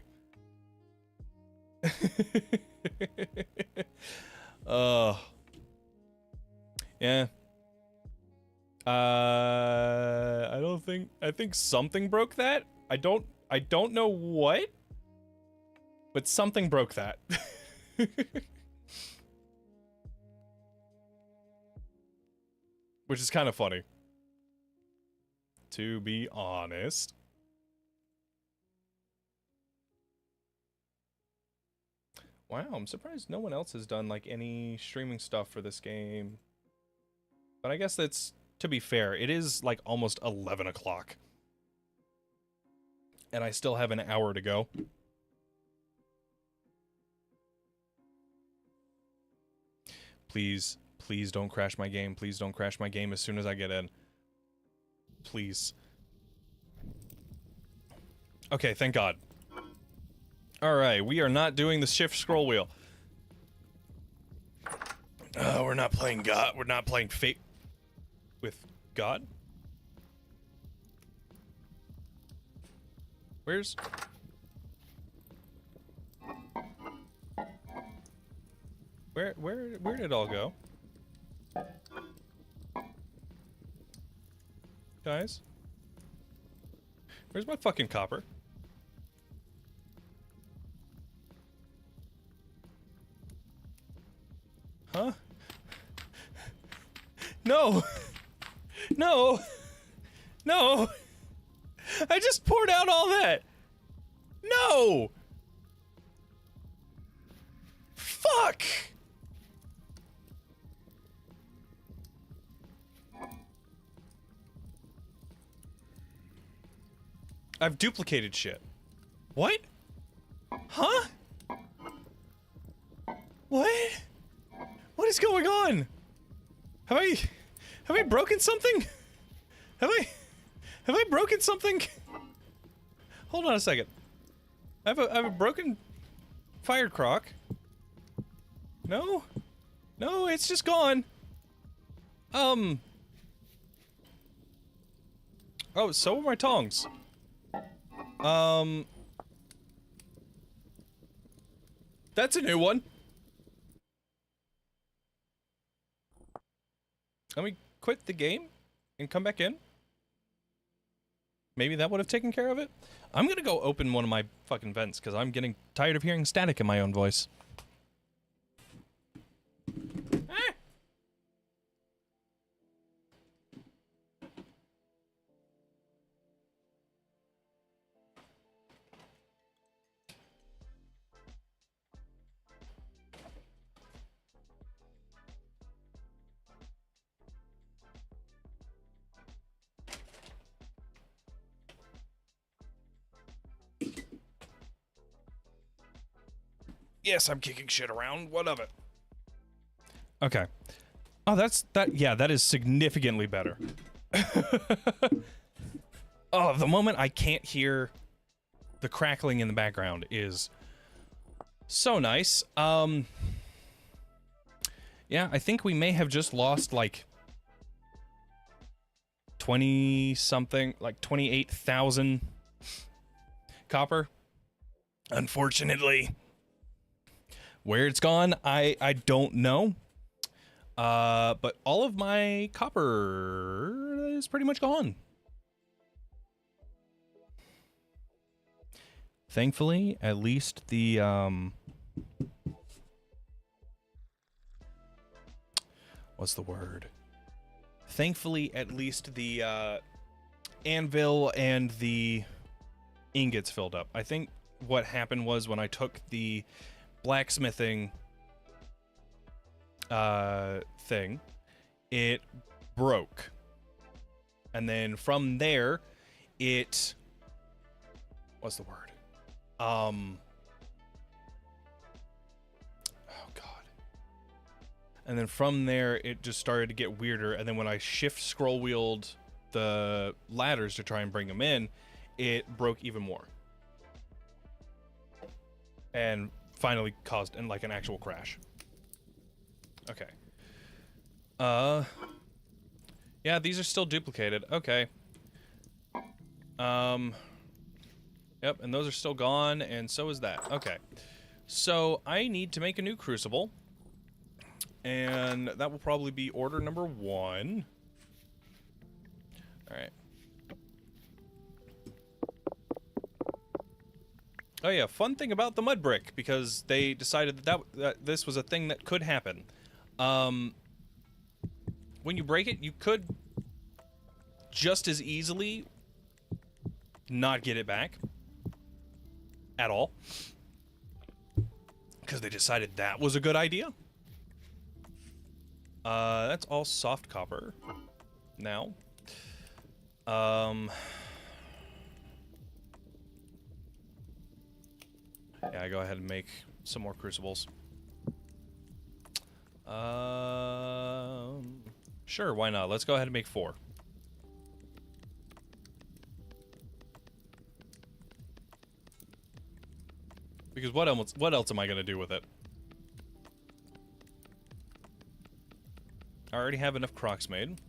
Yeah. I think something broke that. I don't know what, but something broke that. Which is kind of funny, to be honest. Wow, I'm surprised no one else has done, like, any streaming stuff for this game. But I guess that's, to be fair, it is, like, almost 11 o'clock. And I still have an hour to go. Please, please don't crash my game. Please don't crash my game as soon as I get in. Please. Okay, thank God. Alright, we are not doing the shift scroll wheel. We're not playing God. We're not playing Fate with God. Where's... Where did it all go? guys? Where's my fucking copper? Huh? No! No! No! I just poured out all that! No! Fuck! I've duplicated shit. What? Huh? What? What is going on? Have I broken something? Have I broken something? Hold on a second. I have a broken fire crock. No? No, it's just gone. Oh, so are my tongs. That's a new one. Let me quit the game and come back in. Maybe that would have taken care of it. I'm gonna go open one of my fucking vents because I'm getting tired of hearing static in my own voice. Yes, I'm kicking shit around. What of it? Okay. Oh, that is significantly better. Oh, the moment I can't hear the crackling in the background is so nice. Yeah, I think we may have just lost like 20 something, like 28,000 copper. Unfortunately. Where it's gone, I don't know. But all of my copper is pretty much gone. Thankfully, at least the, what's the word? Thankfully, at least the, anvil and the ingots filled up. I think what happened was when I took the blacksmithing thing, it broke, and then from there it, what's the word, oh god, and then from there it just started to get weirder, and then when I shift scroll wheeled the ladders to try and bring them in, it broke even more and finally caused like an actual crash. Okay. Yeah, these are still duplicated. Okay. Yep, and those are still gone, and so is that. Okay. So, I need to make a new crucible. And that will probably be order number 1. Alright. Oh yeah, fun thing about the mud brick, because they decided that this was a thing that could happen. When you break it, you could just as easily not get it back at all, because they decided that was a good idea. That's all soft copper now. Yeah, go ahead and make some more crucibles. Sure, why not? Let's go ahead and make 4. Because what else am I gonna do with it? I already have enough crocs made.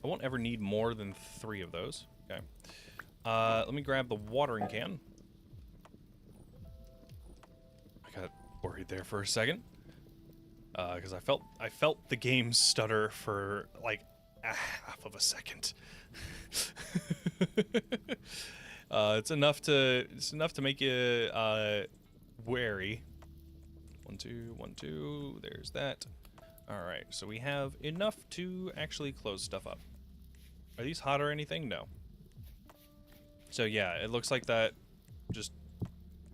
I won't ever need more than 3 of those. Okay. Let me grab the watering can. I got worried there for a second. because I felt the game stutter for like a half of a second. It's enough to make you wary. 1 2 1 2. There's that. All right, so we have enough to actually close stuff up. Are these hot or anything? No. So yeah, it looks like that just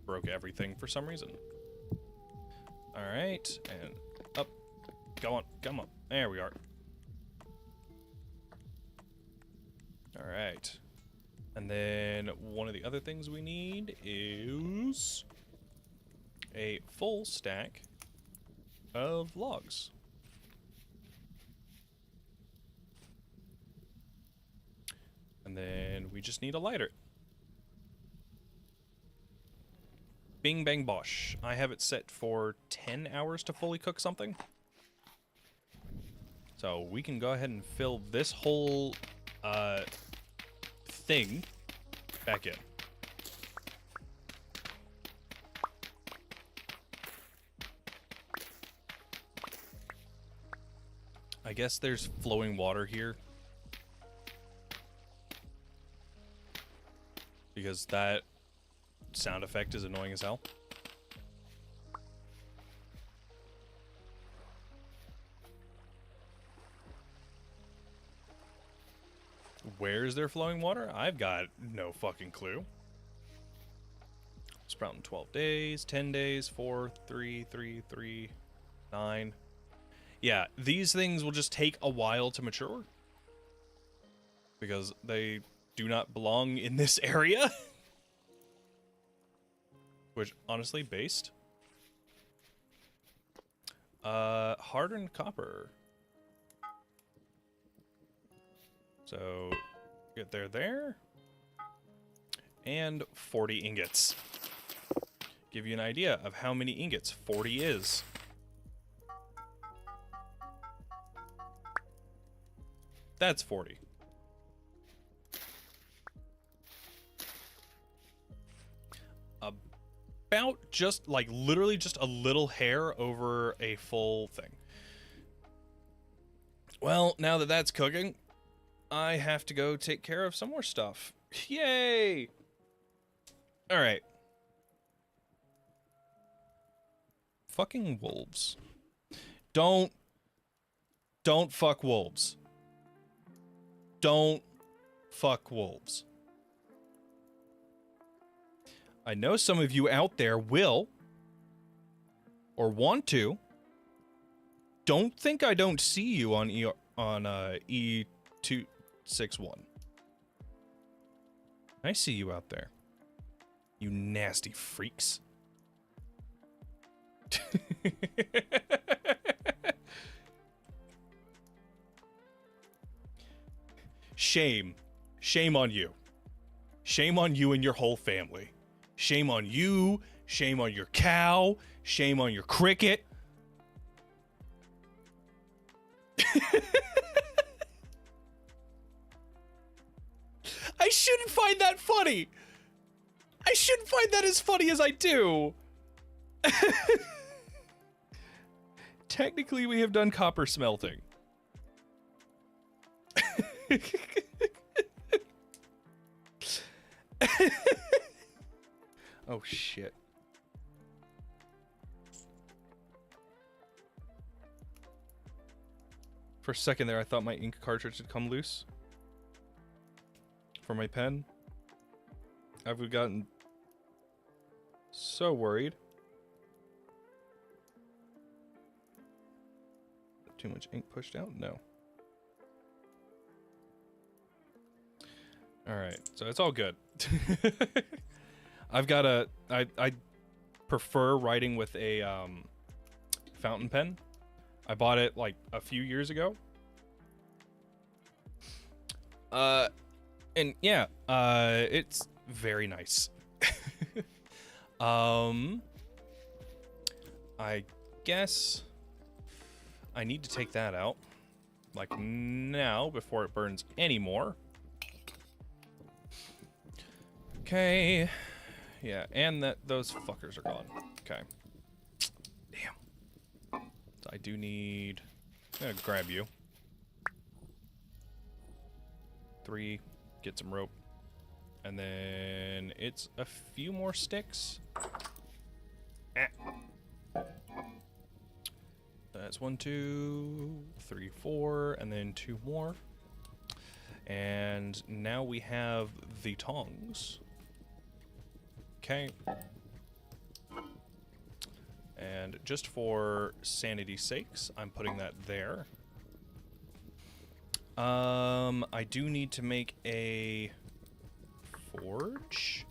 broke everything for some reason. All right, and up. Go on, come on. There we are. All right. And then one of the other things we need is a full stack of logs. And then we just need a lighter. Bing bang bosh. I have it set for 10 hours to fully cook something. So we can go ahead and fill this whole thing back in. I guess there's flowing water here. Because that sound effect is annoying as hell. Where is there flowing water? I've got no fucking clue. Sprout in 12 days, 10 days, 4, 3, 3, 3, 9. Yeah, these things will just take a while to mature. Because they do not belong in this area. Which, honestly, based. Hardened copper. So, get there. And 40 ingots. Give you an idea of how many ingots 40 is. That's 40. About just, like, literally just a little hair over a full thing. Well, now that that's cooking, I have to go take care of some more stuff. Yay! Alright. Fucking wolves. Don't fuck wolves. Don't fuck wolves. I know some of you out there will, or want to. Don't think I don't see you on E261. I see you out there. You nasty freaks. Shame. Shame on you. Shame on you and your whole family. Shame on you. Shame on your cow. Shame on your cricket. I shouldn't find that funny. I shouldn't find that as funny as I do. Technically, we have done copper smelting. Oh, shit. For a second there, I thought my ink cartridge had come loose. For my pen. I've gotten so worried. Too much ink pushed out? No. Alright, so it's all good. I've got a... I prefer writing with a fountain pen. I bought it like a few years ago. And yeah, it's very nice. I guess I need to take that out like now before it burns anymore. Okay. Yeah, and those fuckers are gone. Okay. Damn. So I do need... I'm gonna grab you. 3, get some rope. And then it's a few more sticks. That's 1, 2, 3, 4, and then 2 more. And now we have the tongs. Okay. And just for sanity's sakes, I'm putting that there. I do need to make a forge.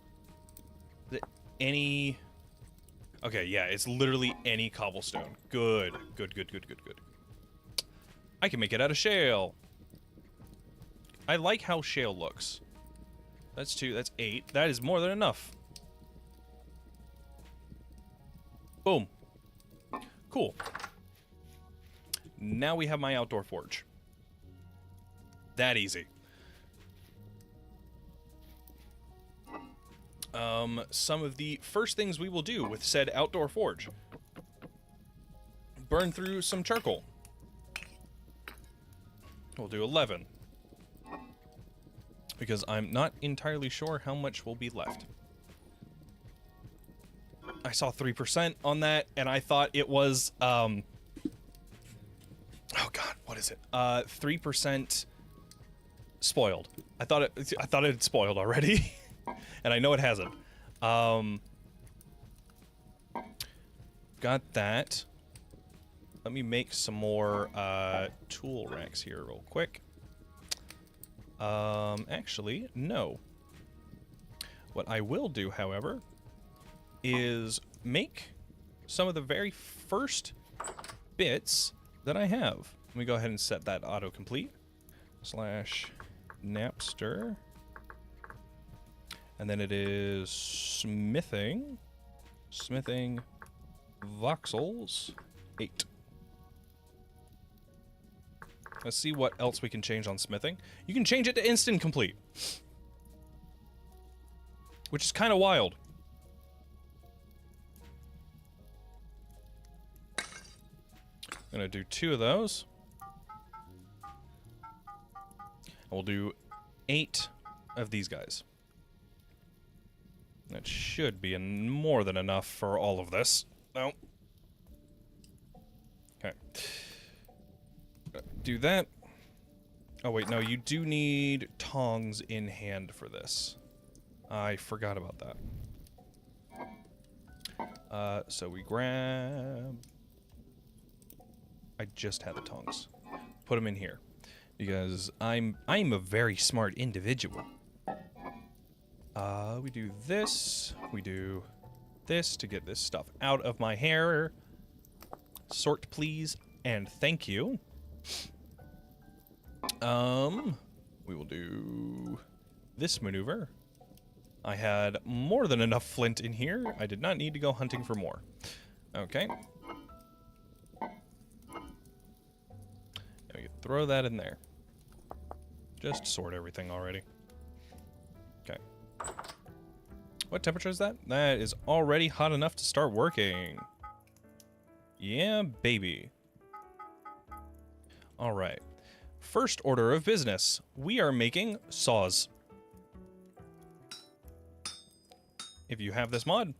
Any... Okay, yeah, it's literally any cobblestone. Good. Good, good, good, good, good. I can make it out of shale. I like how shale looks. That's 2, that's 8. That is more than enough. Boom. Cool. Now we have my outdoor forge. That easy. Some of the first things we will do with said outdoor forge. Burn through some charcoal. We'll do 11. Because I'm not entirely sure how much will be left. I saw 3% on that, and I thought it was, oh god, what is it? 3% spoiled. I thought it had spoiled already, and I know it hasn't. Got that. Let me make some more tool racks here real quick. Actually, no. What I will do, however, is make some of the very first bits that I have. Let me go ahead and set that autocomplete. /Napster. And then it is smithing. Smithing voxels 8. Let's see what else we can change on smithing. You can change it to instant complete, which is kind of wild. I'm gonna do 2 of those. And we'll do 8 of these guys. That should be more than enough for all of this. No. Okay. Do that. Oh wait, no, you do need tongs in hand for this. I forgot about that. So we grab... I just had the tongs. Put them in here. Because I'm a very smart individual. We do this. We do this to get this stuff out of my hair. Sort, please, and thank you. We will do this maneuver. I had more than enough flint in here. I did not need to go hunting for more. Okay. We can throw that in there. Just sort everything already. Okay. What temperature is that? That is already hot enough to start working. Yeah, baby. Alright. First order of business. We are making saws. If you have this mod,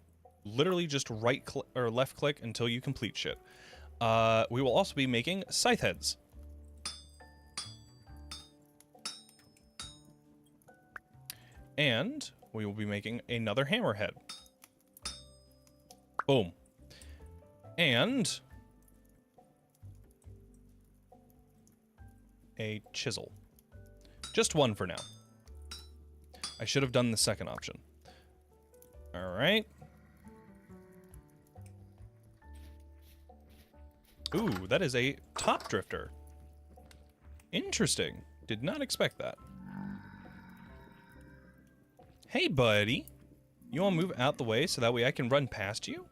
literally just right click or left click until you complete shit. We will also be making scythe heads. And we will be making another hammerhead. Boom. And a chisel. Just one for now. I should have done the second option. Alright. Ooh, that is a top drifter. Interesting. Did not expect that. Hey, buddy. You want to move out the way so that way I can run past you?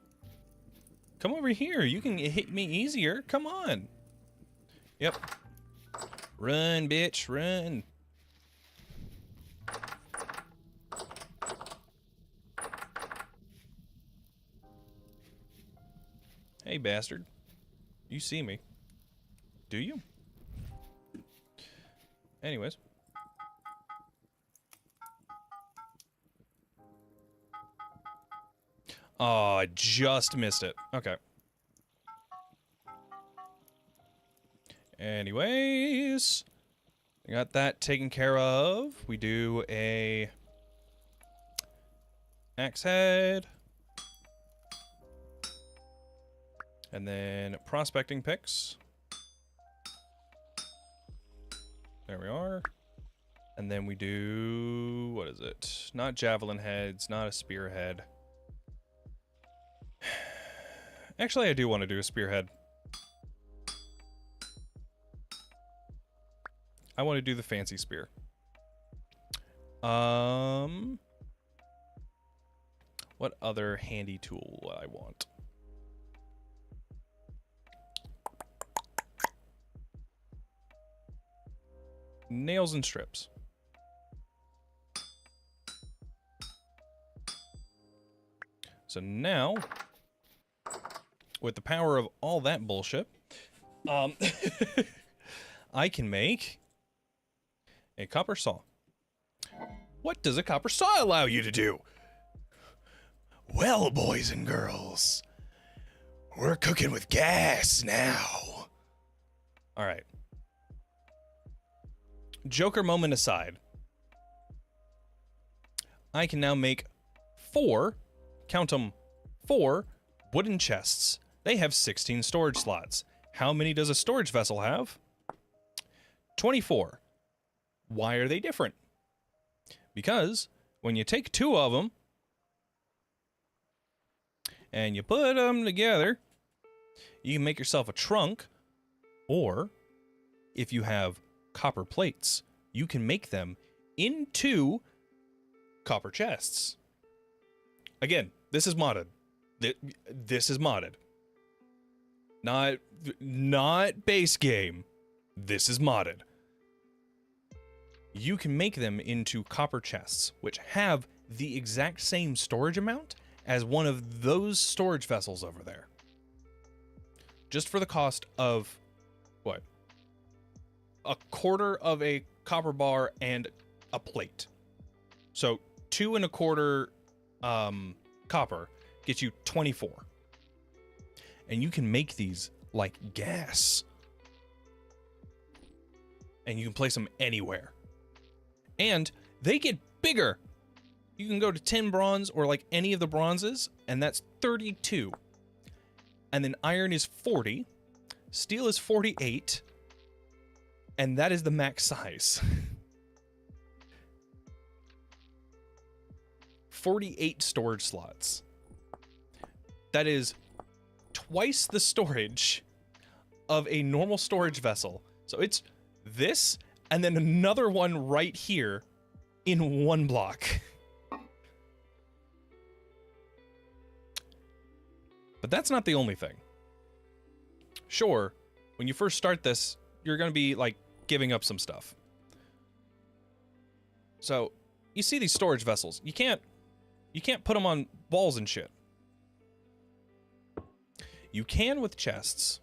Come over here. You can hit me easier. Come on. Yep. Run, bitch. Run. Hey, bastard. You see me. Do you? Anyways. Oh, I just missed it. Okay. Anyways. I got that taken care of. We do a axe head. And then prospecting picks. There we are. And then we do... what is it? Not javelin heads, not a spearhead. Actually, I do want to do a spearhead. I want to do the fancy spear. What other handy tool would I want? Nails and strips. So now, with the power of all that bullshit, I can make a copper saw. What does a copper saw allow you to do? Well, boys and girls, we're cooking with gas now. All right. Joker moment aside, I can now make 4, count them, 4 wooden chests. They have 16 storage slots. How many does a storage vessel have? 24. Why are they different? Because when you take 2 of them and you put them together, you can make yourself a trunk, or if you have copper plates, you can make them into copper chests. Again, this is modded. This is modded. Not base game. This is modded. You can make them into copper chests, which have the exact same storage amount as one of those storage vessels over there. Just for the cost of, what? A quarter of a copper bar and a plate. So 2 1/4 copper gets you 24. And you can make these like gas. And you can place them anywhere. And they get bigger. You can go to 10 bronze or like any of the bronzes, and that's 32. And then iron is 40. Steel is 48. And that is the max size. 48 storage slots. That is twice the storage of a normal storage vessel. So it's this and then another one right here in one block. But that's not the only thing. Sure, when you first start this, you're going to be like giving up some stuff. So, you see these storage vessels. You can't put them on walls and shit. You can with chests.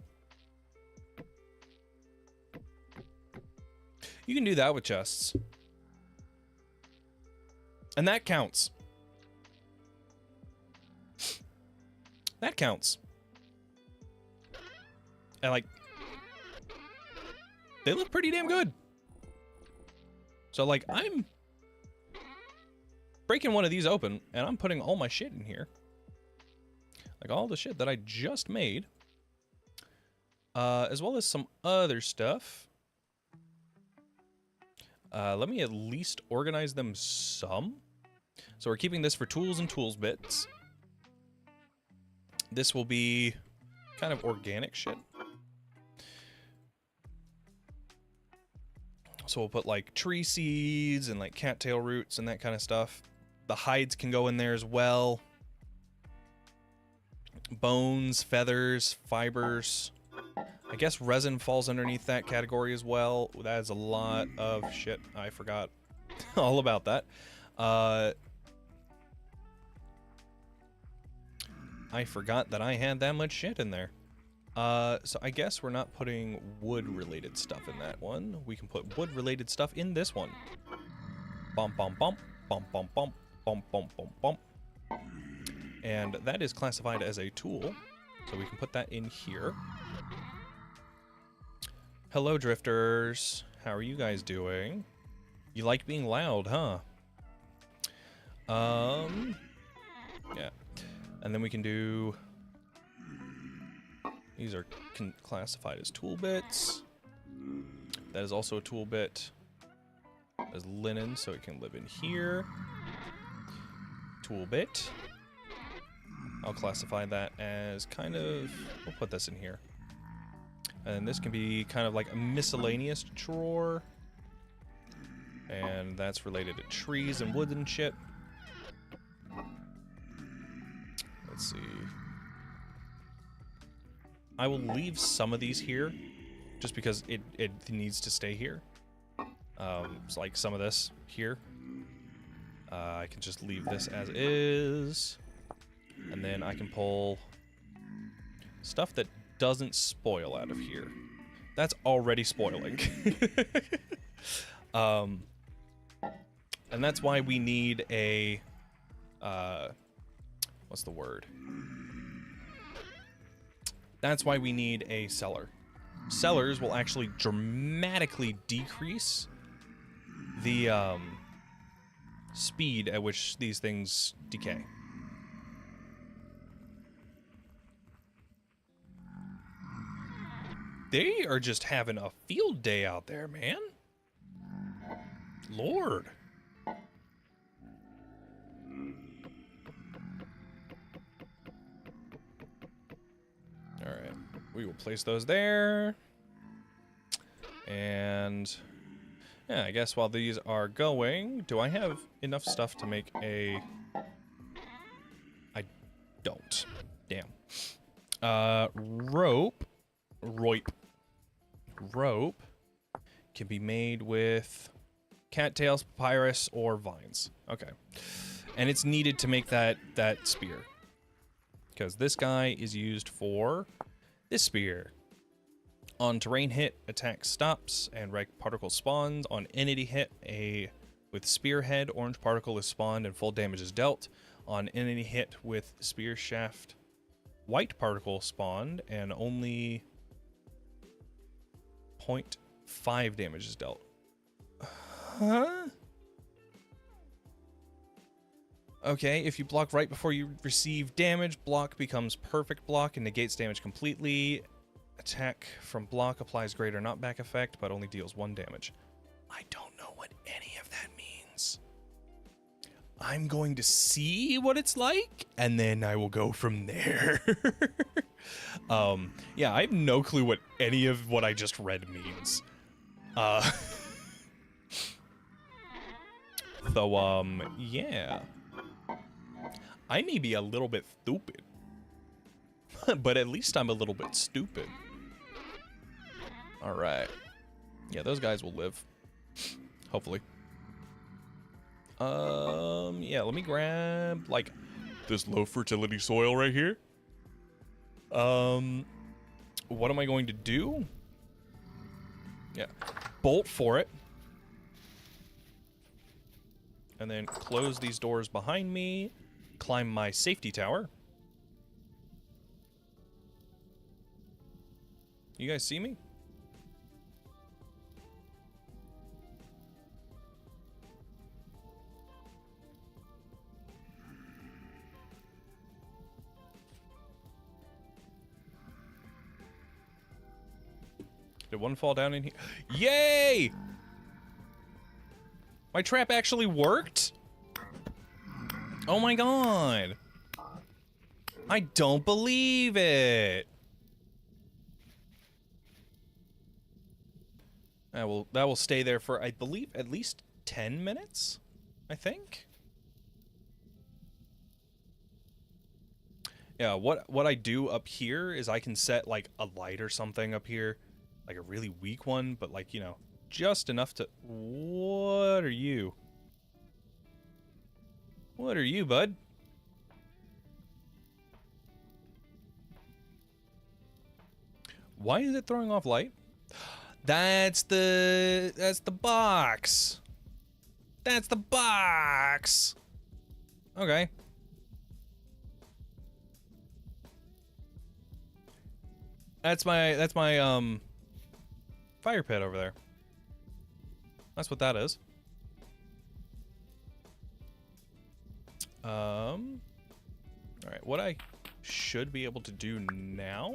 You can do that with chests. And that counts. That counts. And like, they look pretty damn good. So like, I'm breaking one of these open and I'm putting all my shit in here. Like all the shit that I just made. As well as some other stuff. Let me at least organize them some. So we're keeping this for tools and tools bits. This will be kind of organic shit. So we'll put like tree seeds and like cattail roots and that kind of stuff. The hides can go in there as well. Bones, feathers, fibers. I guess resin falls underneath that category as well. That is a lot of shit. I forgot all about that. I forgot that I had that much shit in there. So I guess we're not putting wood-related stuff in that one. We can put wood-related stuff in this one. Bump, bump, bump, bump, bump, bump, bump, bump, bump, bump. And that is classified as a tool, so we can put that in here. Hello, drifters. How are you guys doing? You like being loud, huh? Yeah. And then we can do... These are classified as tool bits. That is also a tool bit. As linen, so it can live in here. Tool bit. I'll classify that as kind of... We'll put this in here. And this can be kind of like a miscellaneous drawer. And that's related to trees and wood and shit. Let's see. I will leave some of these here, just because it needs to stay here. It's like some of this here. I can just leave this as is. And then I can pull stuff that doesn't spoil out of here. That's already spoiling. And that's why we need a... what's the word? That's why we need a cellar. Cellars will actually dramatically decrease the speed at which these things decay. They are just having a field day out there, man. Lord. Alright, we will place those there. And yeah, I guess while these are going, do I have enough stuff to make a... I don't. Damn. Rope can be made with cattails, papyrus, or vines. Okay. And it's needed to make that spear. Because this guy is used for this spear. On terrain hit, attack stops, and red particle spawns. On entity hit, with spearhead, orange particle is spawned and full damage is dealt. On entity hit with spear shaft, white particle spawned and only 0.5 damage is dealt. Huh? Okay, if you block right before you receive damage, block becomes perfect block and negates damage completely. Attack from block applies greater knockback effect, but only deals 1 damage. I don't know what any of that means. I'm going to see what it's like, and then I will go from there. Yeah, I have no clue what any of what I just read means. So, yeah. I may be a little bit stupid. But at least I'm a little bit stupid. Alright. Yeah, those guys will live. Hopefully. Yeah, let me grab, like, this low fertility soil right here. What am I going to do? Yeah. Bolt for it. And then close these doors behind me. Climb my safety tower. You guys see me? Did one fall down in here? Yay! My trap actually worked? Oh my god. I don't believe it. That will stay there for, I believe, at least 10 minutes, I think. Yeah, what I do up here is I can set like a light or something up here, like a really weak one, but like, you know, just enough to... What are you? What are you, bud? Why is it throwing off light? That's the box. That's the box. Okay. That's my fire pit over there. That's what that is. All right, what I should be able to do now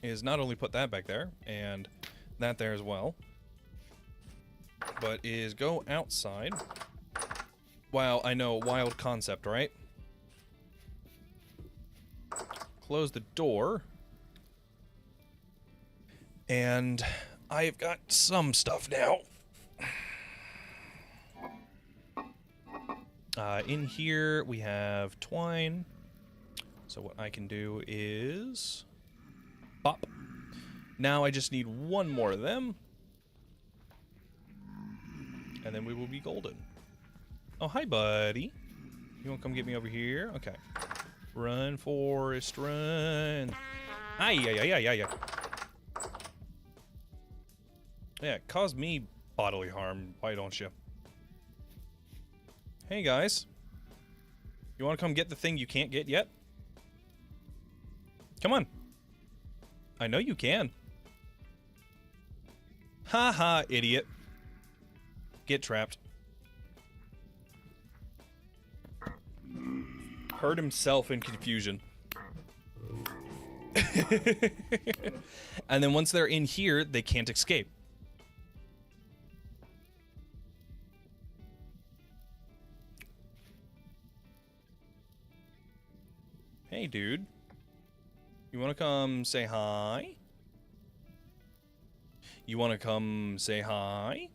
is not only put that back there and that there as well, but is go outside. Wow, I know, wild concept, right? Close the door. And I've got some stuff now. In here we have twine. So what I can do is pop. Now I just need one more of them. And then we will be golden. Oh, hi, buddy. You want to come get me over here? Okay. Run, Forrest, run. Ay. Yeah, cause me bodily harm. Why don't you? Hey, guys. You want to come get the thing you can't get yet? Come on. I know you can. Ha ha, idiot. Get trapped. Hurt himself in confusion. And then once they're in here, they can't escape. Hey, dude. You want to come say hi? You want to come say hi?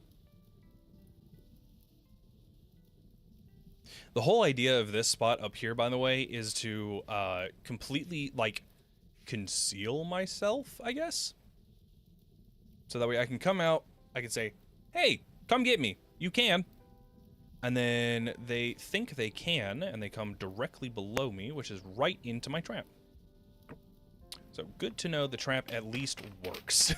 The whole idea of this spot up here, by the way, is to completely, like, conceal myself, I guess? So that way I can come out, I can say, hey, come get me. You can. And then they think they can, and they come directly below me, which is right into my trap. So good to know the trap at least works.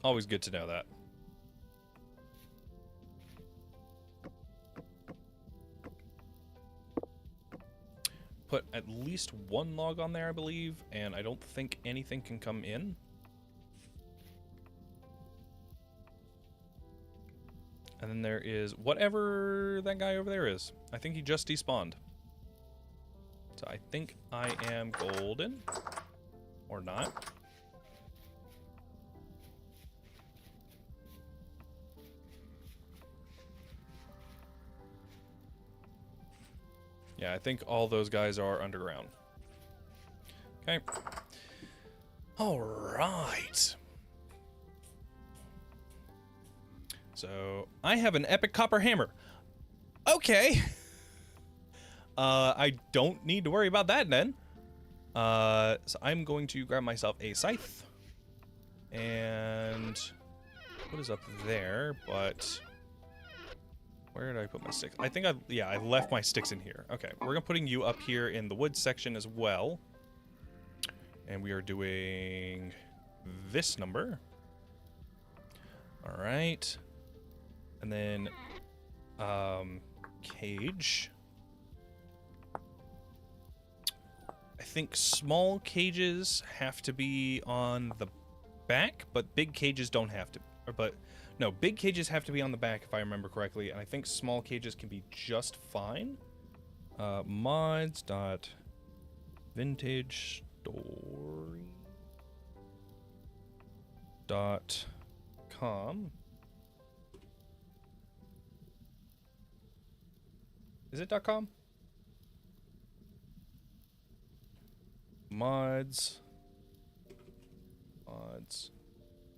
Always good to know that. Put at least one log on there, I believe, and I don't think anything can come in. And then there is whatever that guy over there is. I think he just despawned. So I think I am golden. Or not. Yeah, I think all those guys are underground. Okay. All right. So, I have an epic copper hammer. Okay. I don't need to worry about that then. So I'm going to grab myself a scythe. And what is up there? But where did I put my sticks? I think I left my sticks in here. Okay, we're gonna putting you up here in the wood section as well. And we are doing this number. All right. And then, cage. I think small cages have to be on the back, but big cages don't have to. No, big cages have to be on the back if I remember correctly, and I think small cages can be just fine. Mods.vintagestory.com. Is it .com? Mods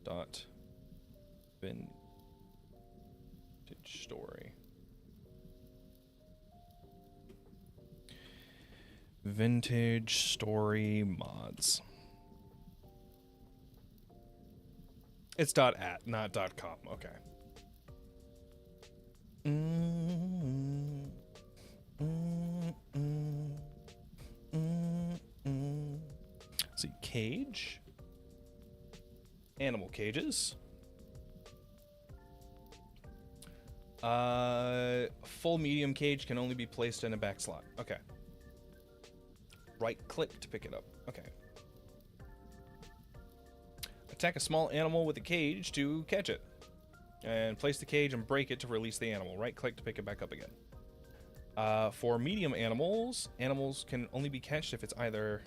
dot vintage story. Vintage story mods. It's .at, not .com. Okay. see, cage. Animal cages. Full medium cage can only be placed in a back slot. Okay. Right click to pick it up. Okay. Attack a small animal with a cage to catch it. And place the cage and break it to release the animal. Right click to pick it back up again. For medium animals, animals can only be catched if it's either...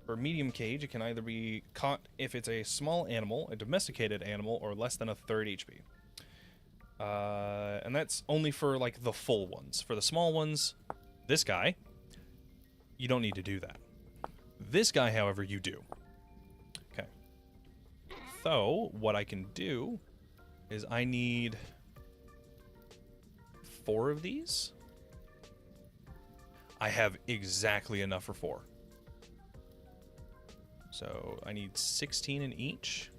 For medium cage, it can either be caught if it's a small animal, a domesticated animal, or less than a third HP. And that's only for, like, the full ones. For the small ones, this guy, you don't need to do that. This guy, however, you do. Okay. So, what I can do is I need 4 of these. I have exactly enough for 4. So I need 16 in each.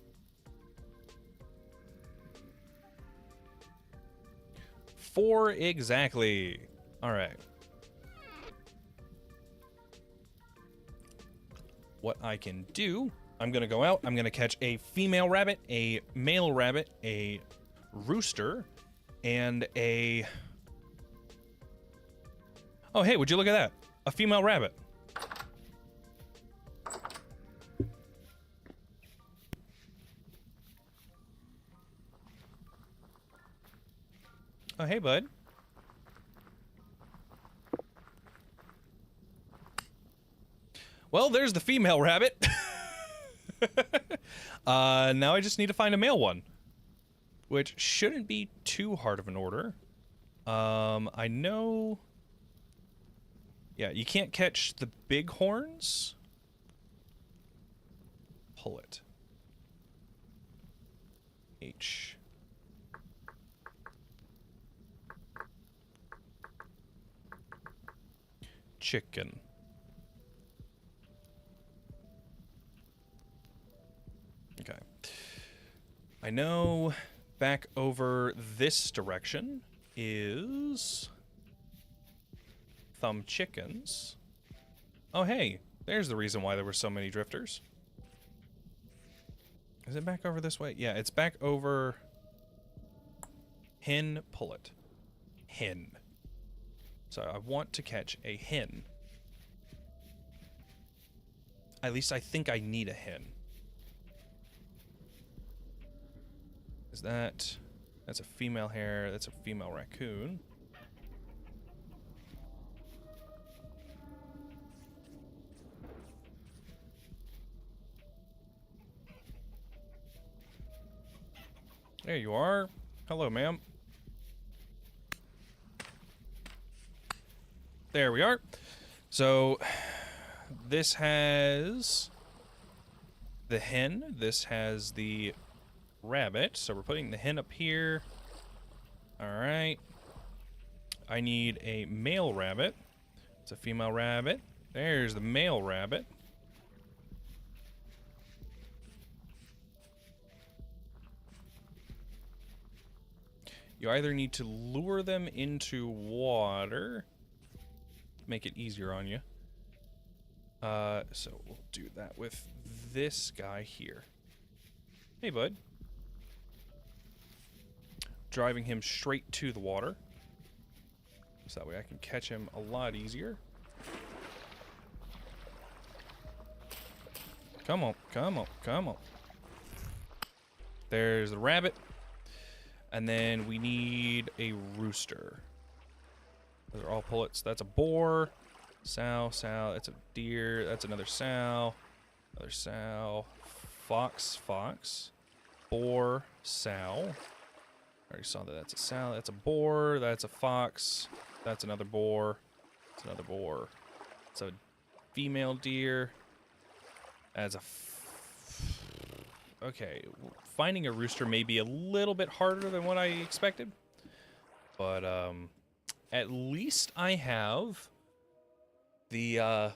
4 exactly. All right. What I can do, I'm going to go out. I'm going to catch a female rabbit, a male rabbit, a rooster, and a... Oh, hey, would you look at that? A female rabbit. Oh, hey, bud. Well, there's the female rabbit. Now I just need to find a male one, which shouldn't be too hard of an order. I know... Yeah, you can't catch the bighorns. Pull it. H. Chicken. Okay. I know back over this direction is Thumb Chickens. Oh, hey, there's the reason why there were so many drifters. Is it back over this way? Yeah, it's back over... Hen, pull it. Hen. So I want to catch a hen. At least I think I need a hen. Is that... That's a female hare. That's a female raccoon. There you are. Hello, ma'am. There we are. So, this has the hen. This has the rabbit. So we're putting the hen up here. Alright. I need a male rabbit. It's a female rabbit. There's the male rabbit. You either need to lure them into water, make it easier on you. So we'll do that with this guy here. Hey, bud. Driving him straight to the water. So that way I can catch him a lot easier. Come on, come on, come on. There's the rabbit. And then we need a rooster. Those are all pullets. That's a boar. Sow, sow. That's a deer. That's another sow. Another sow. Fox, fox. Boar, sow. I already saw that. That's a sow. That's a boar. That's a fox. That's another boar. That's another boar. It's a female deer. That's a... Okay, finding a rooster may be a little bit harder than what I expected. But, at least I have the,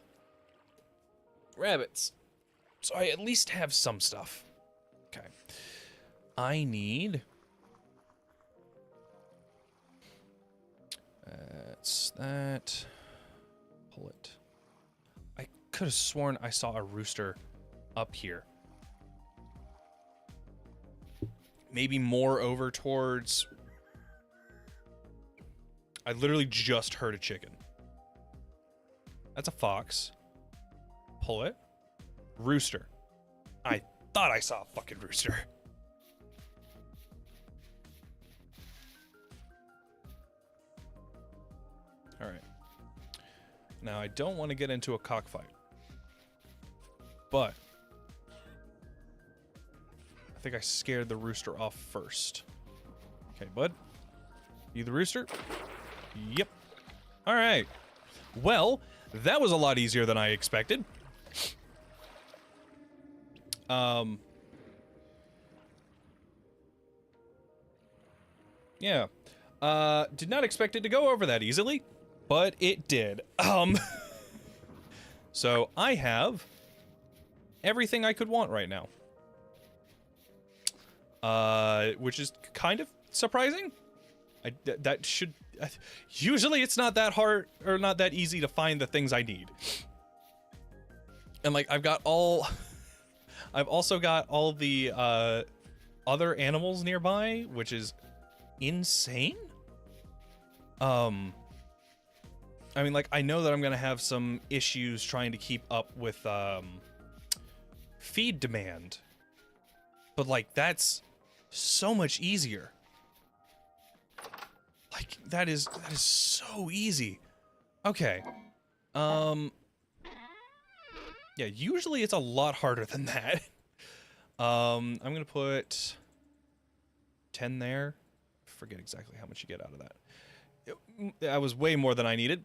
rabbits. So I at least have some stuff. Okay. I need... That's that. Pull it. I could have sworn I saw a rooster up here. Maybe more over towards... I literally just heard a chicken. That's a fox. Pull it. Rooster. I thought I saw a fucking rooster. Alright. Now, I don't want to get into a cockfight. But... I think I scared the rooster off first. Okay, bud. You the rooster? Yep. Alright. Well, that was a lot easier than I expected. Yeah. Did not expect it to go over that easily, but it did. So I have everything I could want right now. Which is kind of surprising. That should... Usually it's not that hard, or not that easy to find the things I need. And, like, I've also got all the, other animals nearby, which is insane. I mean, like, I know that I'm gonna have some issues trying to keep up with, feed demand. But, like, that's so much easier. Like, that is so easy. Okay. Yeah, usually it's a lot harder than that. I'm gonna put 10 there. Forget exactly how much you get out of that. That was way more than I needed.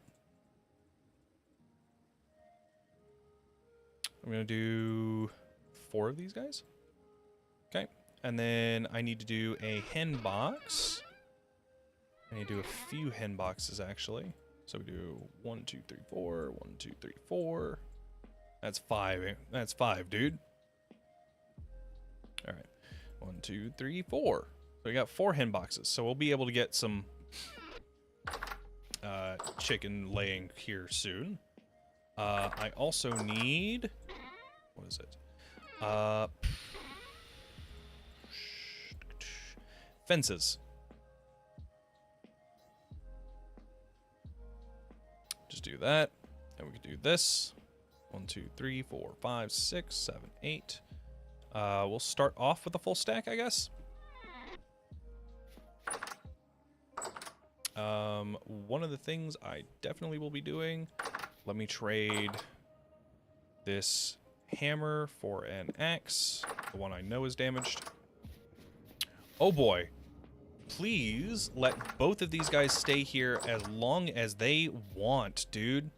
I'm gonna do 4 of these guys. Okay. And then I need to do a hen box. I need to do a few hen boxes, actually. So we do 1, 2, 3, 4, 1, 2, 3, 4. That's 5. That's 5, dude. All right. 1, 2, 3, 4. So we got 4 hen boxes. So we'll be able to get some chicken laying here soon. I also need... What is it? Fences. Just do that. And we can do this. 1, 2, 3, 4, 5, 6, 7, 8. We'll start off with a full stack, I guess. One of the things I definitely will be doing, let me trade this hammer for an axe, the one I know is damaged. Oh boy. Please let both of these guys stay here as long as they want, dude.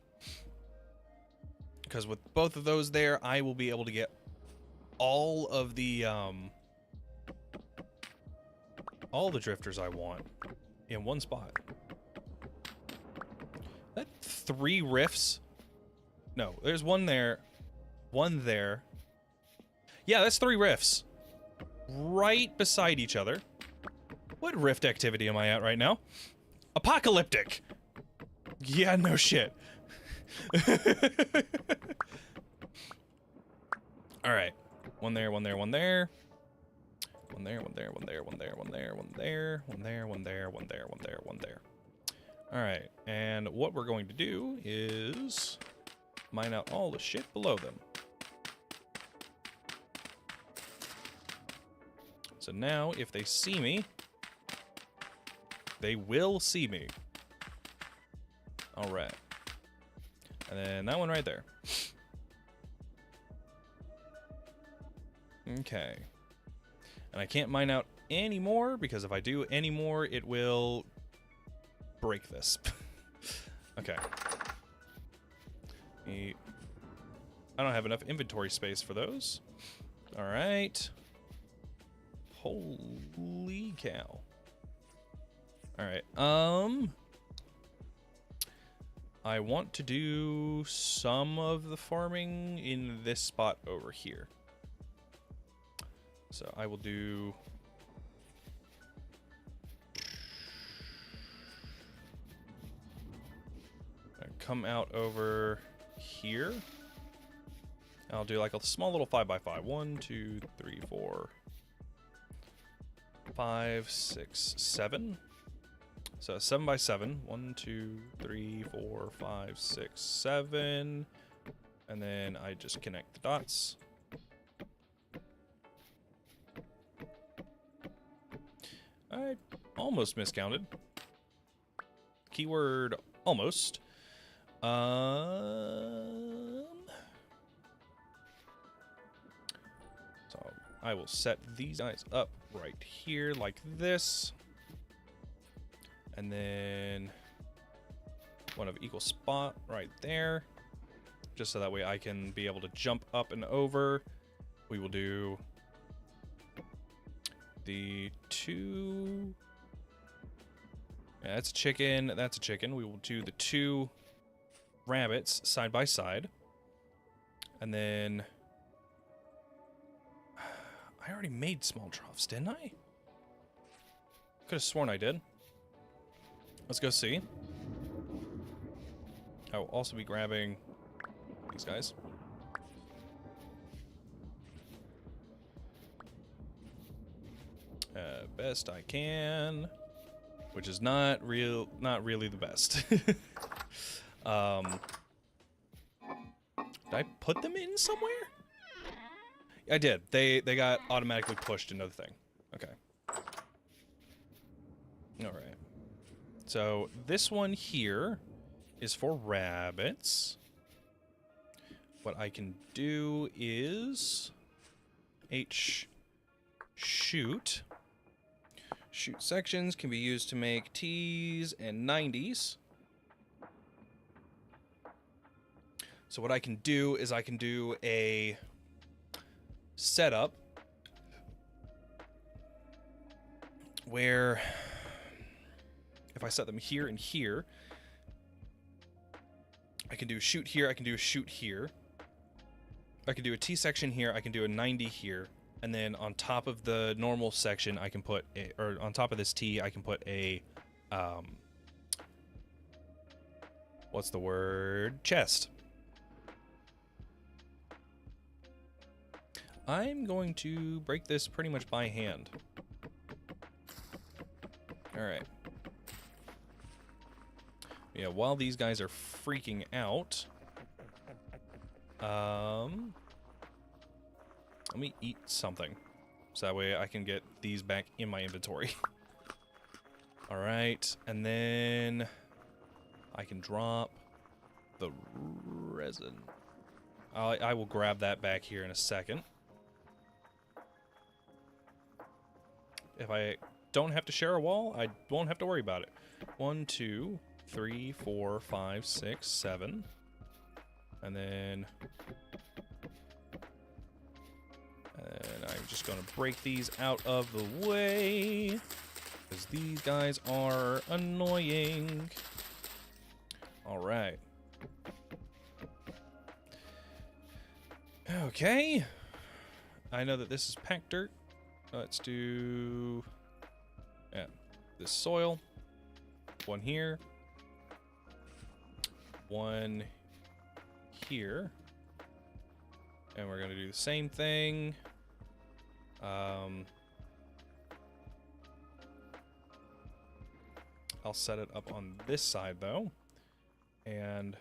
Because with both of those there, I will be able to get all of the drifters I want in one spot. That 3 rifts? No, there's one there. One there. Yeah, that's 3 rifts. Right beside each other. What rift activity am I at right now? Apocalyptic! Yeah, no shit. Alright. One there, one there, one there. One there, one there, one there, one there, one there, one there, one there, one there, one there, one there, one there. Alright, and what we're going to do is mine out all the shit below them. So now, if they see me, they will see me. Alright. And then that one right there. Okay. And I can't mine out any more, because if I do any more, it will break this. Okay. I don't have enough inventory space for those. Alright. Holy cow. Alright, I want to do some of the farming in this spot over here. So I will do... come out over here. I'll do like a small little 5x5. 1, 2, 3, 4, 5, 6, 7. So 7x7. 1, 2, 3, 4, 5, 6, 7. And then I just connect the dots. I almost miscounted. Keyword almost. So I will set these guys up right here like this. And then one of equal spot right there. Just so that way I can be able to jump up and over. We will do the 2. Yeah, that's a chicken. That's a chicken. We will do the 2 rabbits side by side. And then I already made small troughs, didn't I? Could have sworn I did. Let's go see. I will also be grabbing these guys. Best I can, which is not really the best. Did I put them in somewhere? I did. They got automatically pushed into the thing. Okay. All right. So this one here is for rabbits. What I can do is shoot. Shoot sections can be used to make T's and 90s. So what I can do is I can do a setup where if I set them here and here, I can do a shoot here, I can do a shoot here. I can do a T section here, I can do a 90 here. And then on top of the normal section, I can put a, or on top of this T, I can put a, what's the word? Chest. I'm going to break this pretty much by hand. Alright. Yeah, while these guys are freaking out, let me eat something, so that way I can get these back in my inventory. Alright, and then I can drop the resin. I will grab that back here in a second. If I don't have to share a wall, I won't have to worry about it. 1, 2, 3, 4, 5, 6, 7. And then... And I'm just going to break these out of the way, because these guys are annoying. Alright. Okay. I know that this is packed dirt. Let's do... Yeah, this soil. One here. One here. And we're going to do the same thing. I'll set it up on this side, though. And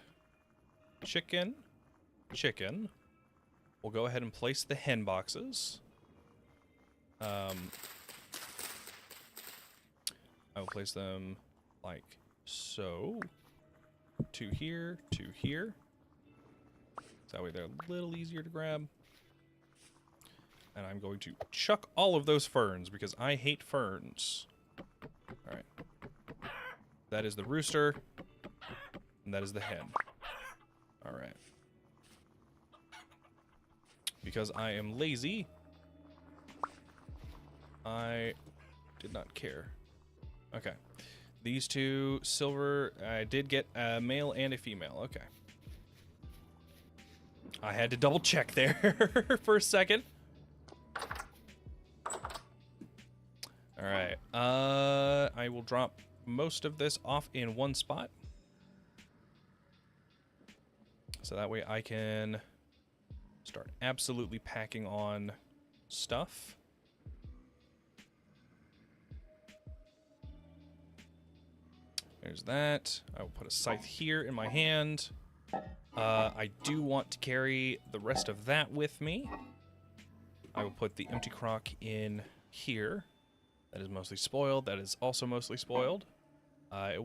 chicken. We'll go ahead and place the hen boxes. I will place them like so. 2 here, 2 here. That way they're a little easier to grab. And I'm going to chuck all of those ferns because I hate ferns. Alright. That is the rooster. And that is the hen. Alright. Because I am lazy, I did not care. Okay. These 2 silver, I did get a male and a female. Okay. I had to double check there for a second. Alright. I will drop most of this off in one spot. So that way I can Start absolutely packing on stuff. There's that. I will put a scythe here in my hand. I do want to carry the rest of that with me. I will put the empty crock in here. That is mostly spoiled. That is also mostly spoiled. We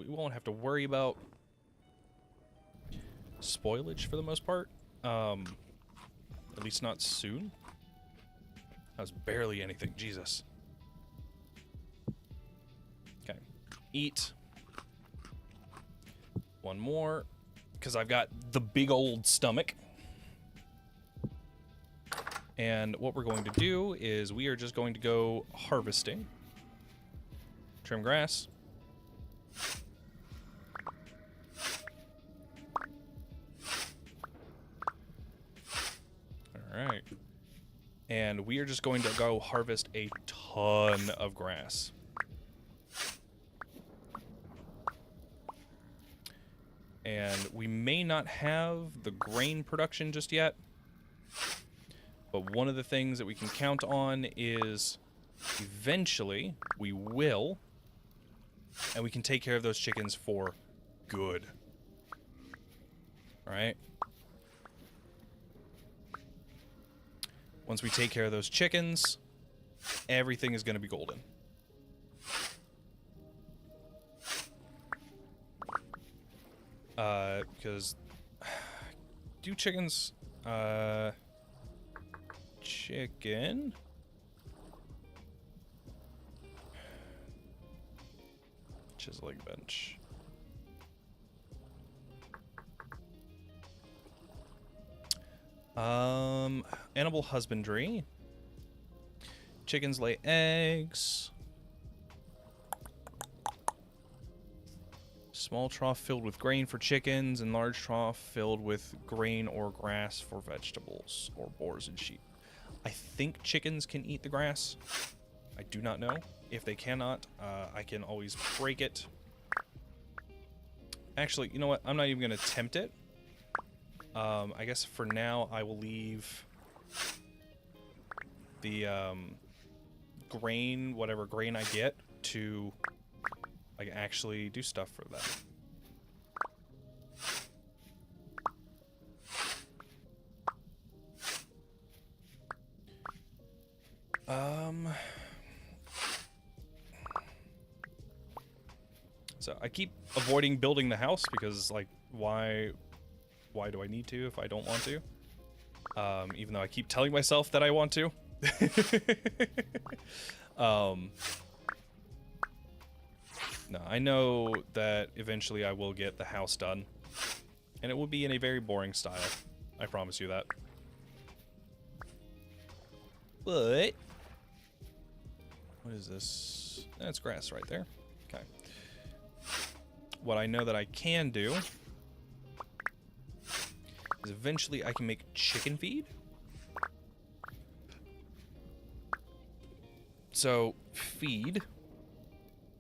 won't have to worry about spoilage for the most part. At least not soon. That was barely anything. Jesus. Okay. Eat. One more. Because I've got the big old stomach. And what we're going to do is we are just going to go harvesting. Trim grass. Alright. And we are just going to go harvest a ton of grass. And we may not have the grain production just yet. But one of the things that we can count on is eventually we will. And we can take care of those chickens for good. Alright? Once we take care of those chickens, everything is going to be golden. Because do chickens, chicken. Chiseling bench. Animal husbandry. Chickens lay eggs. Small trough filled with grain for chickens, and large trough filled with grain or grass for vegetables, or boars and sheep. I think chickens can eat the grass. I do not know. If they cannot, I can always break it. Actually, you know what? I'm not even going to attempt it. I guess for now, I will leave the grain, whatever grain I get, to like actually do stuff for that. So I keep avoiding building the house because, like, why do I need to if I don't want to? Even though I keep telling myself that I want to. No, I know that eventually I will get the house done. And it will be in a very boring style. I promise you that. But what is this? That's grass right there. Okay. What I know that I can do is eventually I can make chicken feed. So, feed.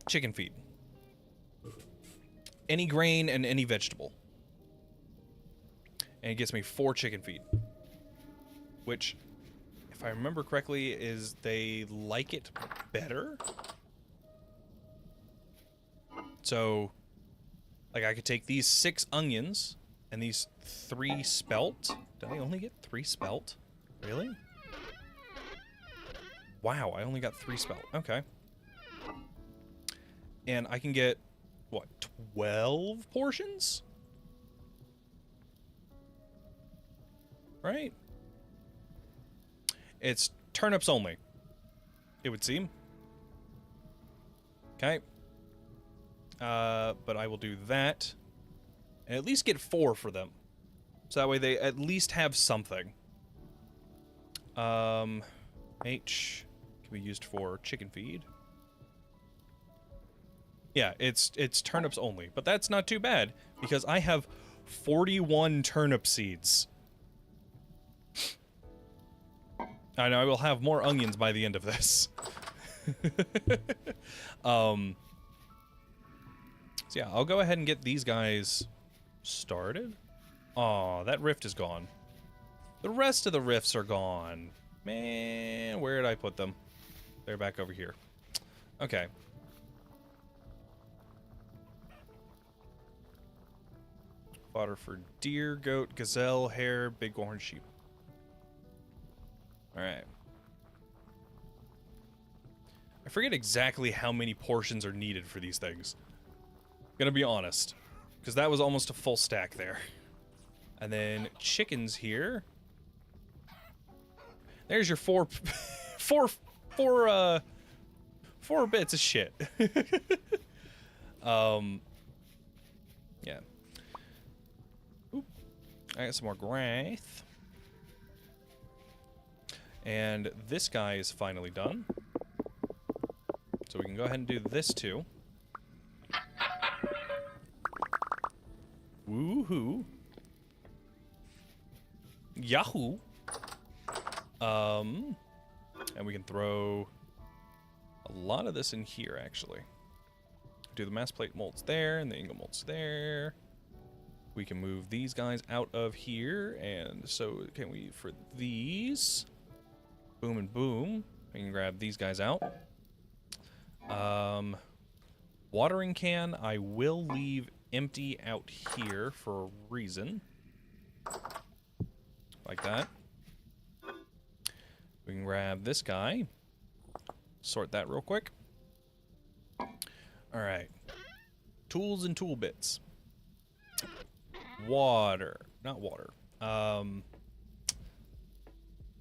Chicken feed. Any grain and any vegetable. And it gets me 4 chicken feed. Which, if I remember correctly, is they like it better. So, like, I could take these 6 onions and these 3 spelt. Did I only get 3 spelt? Really? Wow, I only got 3 spelt. Okay. And I can get, what, 12 portions? Right? It's turnips only, it would seem. Okay. But I will do that. And at least get 4 for them. So that way they at least have something. H can be used for chicken feed. Yeah, it's turnips only. But that's not too bad, because I have 41 turnip seeds. I know I will have more onions by the end of this. So yeah, I'll go ahead and get these guys started. Aw, that rift is gone. The rest of the rifts are gone. Man, where did I put them? They're back over here. Okay. Fodder for deer, goat, gazelle, hare, bighorn sheep. Alright. I forget exactly how many portions are needed for these things. Gonna be honest. Because that was almost a full stack there. And then chickens here. There's your four bits of shit. Yeah. Oop. I got some more grass. And this guy is finally done. So we can go ahead and do this too. Woohoo. Yahoo. And we can throw a lot of this in here, actually. Do the mass plate molds there, and the ingot molds there. We can move these guys out of here, and so can we, for these, boom and boom, we can grab these guys out. Watering can, I will leave empty out here for a reason. Like that. We can grab this guy. Sort that real quick. Alright. Tools and tool bits. Water. Not water.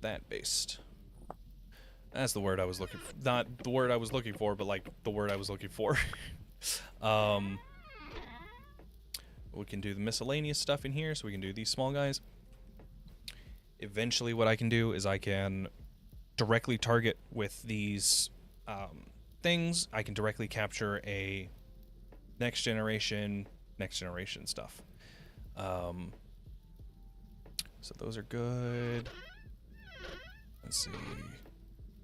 That based. That's the word I was looking for. Not the word I was looking for, but like the word I was looking for. We can do the miscellaneous stuff in here, so we can do these small guys. Eventually what I can do is I can directly target with these things. I can directly capture a next generation stuff. So those are good. Let's see.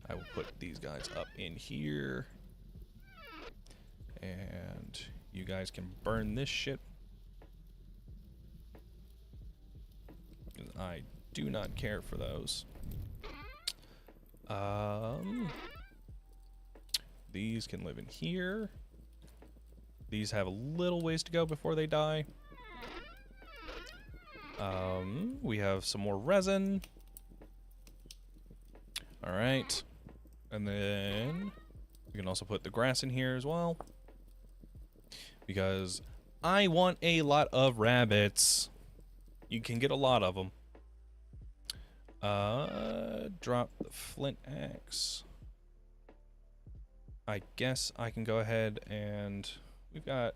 I will put these guys up in here. And you guys can burn this shit. I do not care for those. These can live in here. These have a little ways to go before they die. We have some more resin. Alright. And then we can also put the grass in here as well. Because I want a lot of rabbits. You can get a lot of them. Drop the flint axe. I guess I can go ahead and we've got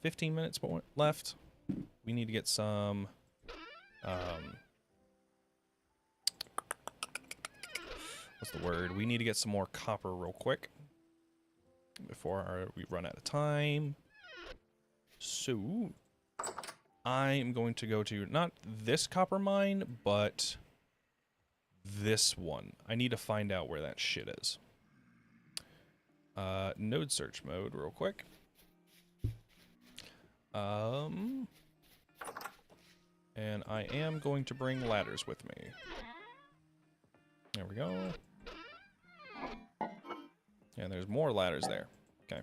15 minutes more left. We need to get some what's the word? We need to get some more copper real quick before we run out of time. So I am going to go to not this copper mine, but this one. I need to find out where that shit is. Node search mode real quick. And I am going to bring ladders with me. There we go. And there's more ladders there. Okay.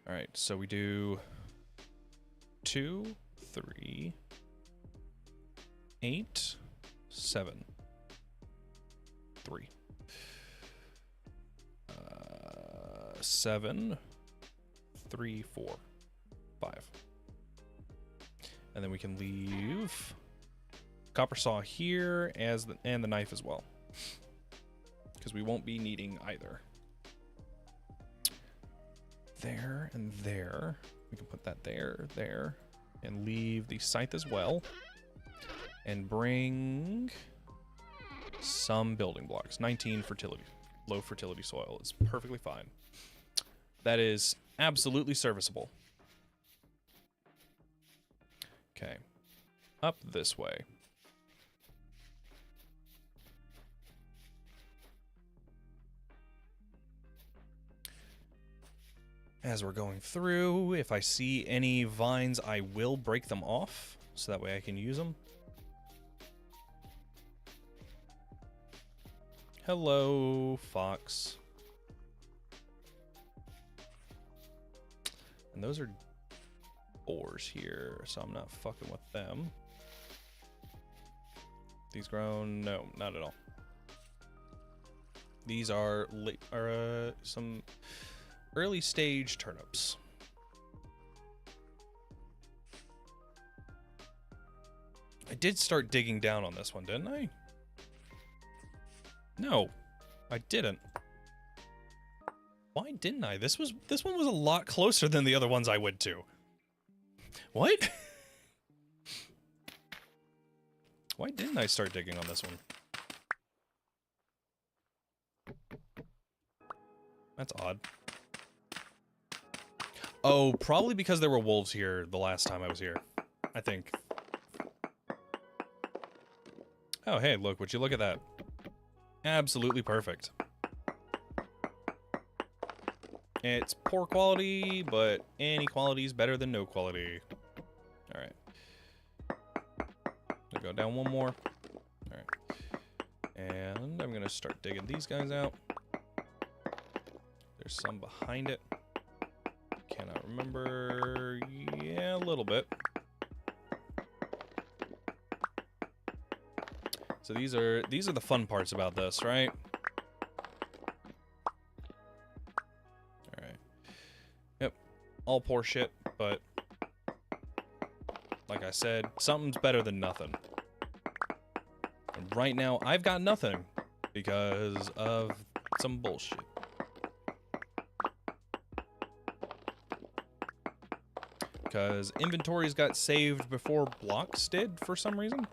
Alright, so we do 2, 3, 8, 7, 3. 7, 3, 4, 5. And then we can leave copper saw here and the knife as well. Because we won't be needing either. There and there. We can put that there, and leave the scythe as well. And bring some building blocks. 19 fertility. Low fertility soil is perfectly fine. That is absolutely serviceable. Okay. Up this way. As we're going through, if I see any vines, I will break them off so that way I can use them. Hello, Fox. And those are boars here, so I'm not fucking with them. These grown? No, not at all. These are some early stage turnips. I did start digging down on this one, didn't I? No, I didn't. Why didn't I? This one was a lot closer than the other ones I went to. What? Why didn't I start digging on this one? That's odd. Oh, probably because there were wolves here the last time I was here, I think. Oh, hey, look, would you look at that? Absolutely perfect. It's poor quality, but any quality is better than no quality. Alright. I'll go down one more. Alright. And I'm gonna start digging these guys out. There's some behind it. Cannot remember. Yeah, a little bit. So these are the fun parts about this, right? Alright. Yep. All poor shit, but like I said, something's better than nothing. And right now, I've got nothing because of some bullshit. Because inventories got saved before blocks did for some reason.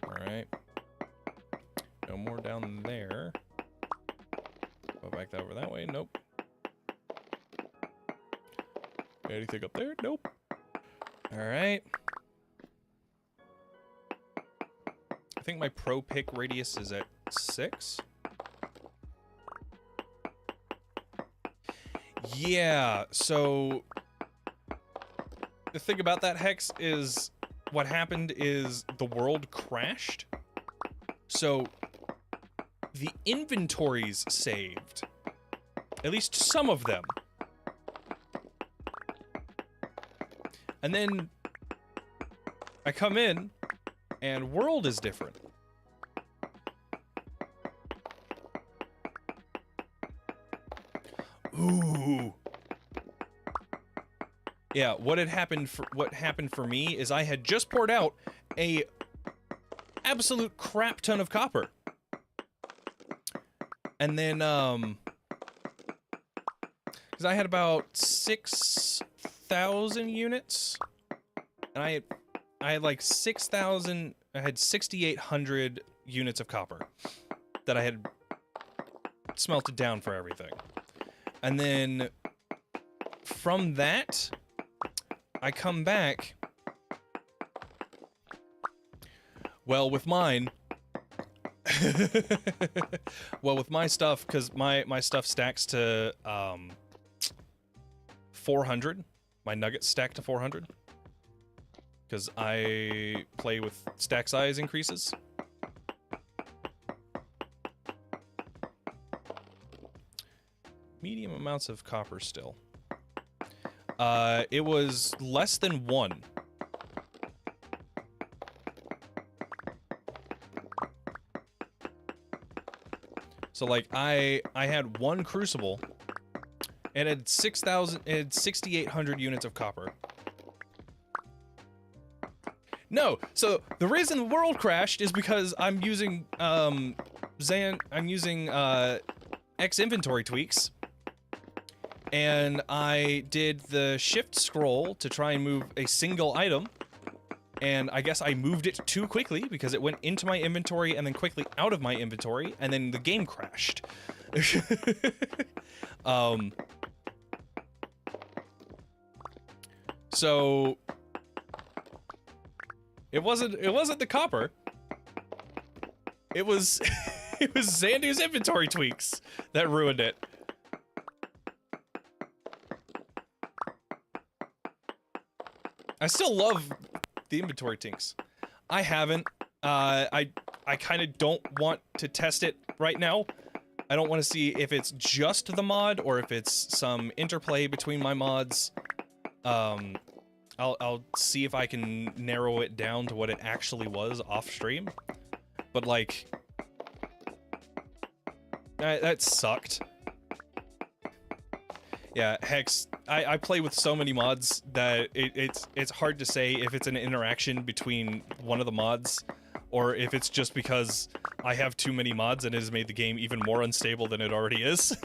Alright. No more down there. Go back over that way. Nope. Anything up there? Nope. Alright. I think my pro pick radius is at 6. Yeah, so the thing about that, Hex, is what happened is the world crashed. So the inventories saved. At least some of them. And then I come in and world is different. Ooh. Yeah, what happened for me is I had just poured out a absolute crap ton of copper. And then cuz I had about 6,000 units and I had like 6,000, I had 6,800 units of copper that I had smelted down for everything. And then from that, I come back. Well, with mine, well, with my stuff, because my stuff stacks to 400. My nuggets stack to 400. Because I play with stack size increases. Medium amounts of copper still. It was less than 1. So like I had 1 crucible and it had 6,800 units of copper. No, so the reason the world crashed is because I'm using X inventory tweaks. And I did the shift scroll to try and move a single item. And I guess I moved it too quickly because it went into my inventory and then quickly out of my inventory, and then the game crashed. So it wasn't the copper. It was it was Xandu's inventory tweaks that ruined it. I still love the inventory tinks. I haven't. I kind of don't want to test it right now. I don't want to see if it's just the mod or if it's some interplay between my mods. I'll see if I can narrow it down to what it actually was off stream. But like, that sucked. Yeah, Hex, I play with so many mods that it's hard to say if it's an interaction between one of the mods or if it's just because I have too many mods and it has made the game even more unstable than it already is.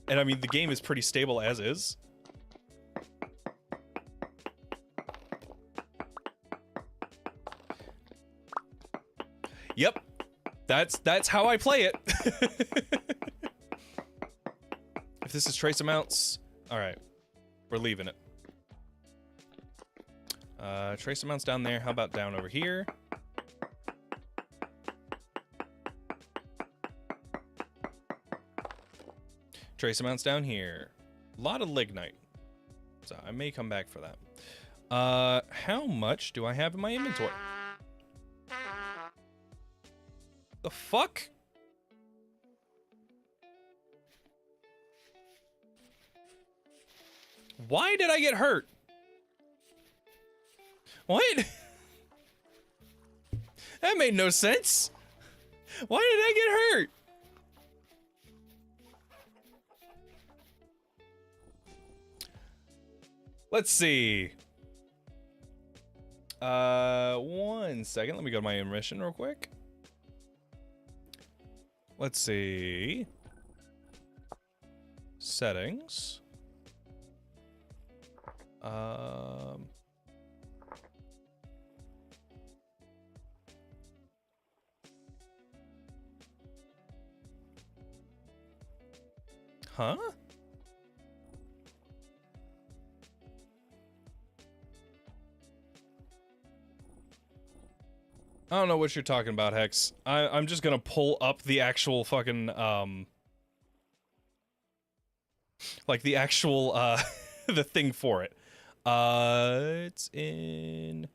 And I mean, the game is pretty stable as is. Yep, that's how I play it. If this is trace amounts, all right, we're leaving it. Trace amounts down there. How about down over here? Trace amounts down here. A lot of lignite, so I may come back for that. How much do I have in my inventory? The fuck? Why did I get hurt? What? That made no sense. Why did I get hurt? Let's see. 1 second. Let me go to my intermission real quick. Let's see. Settings. Huh? I don't know what you're talking about, Hex. I'm just gonna pull up the actual fucking, like the actual, the thing for it. It's in...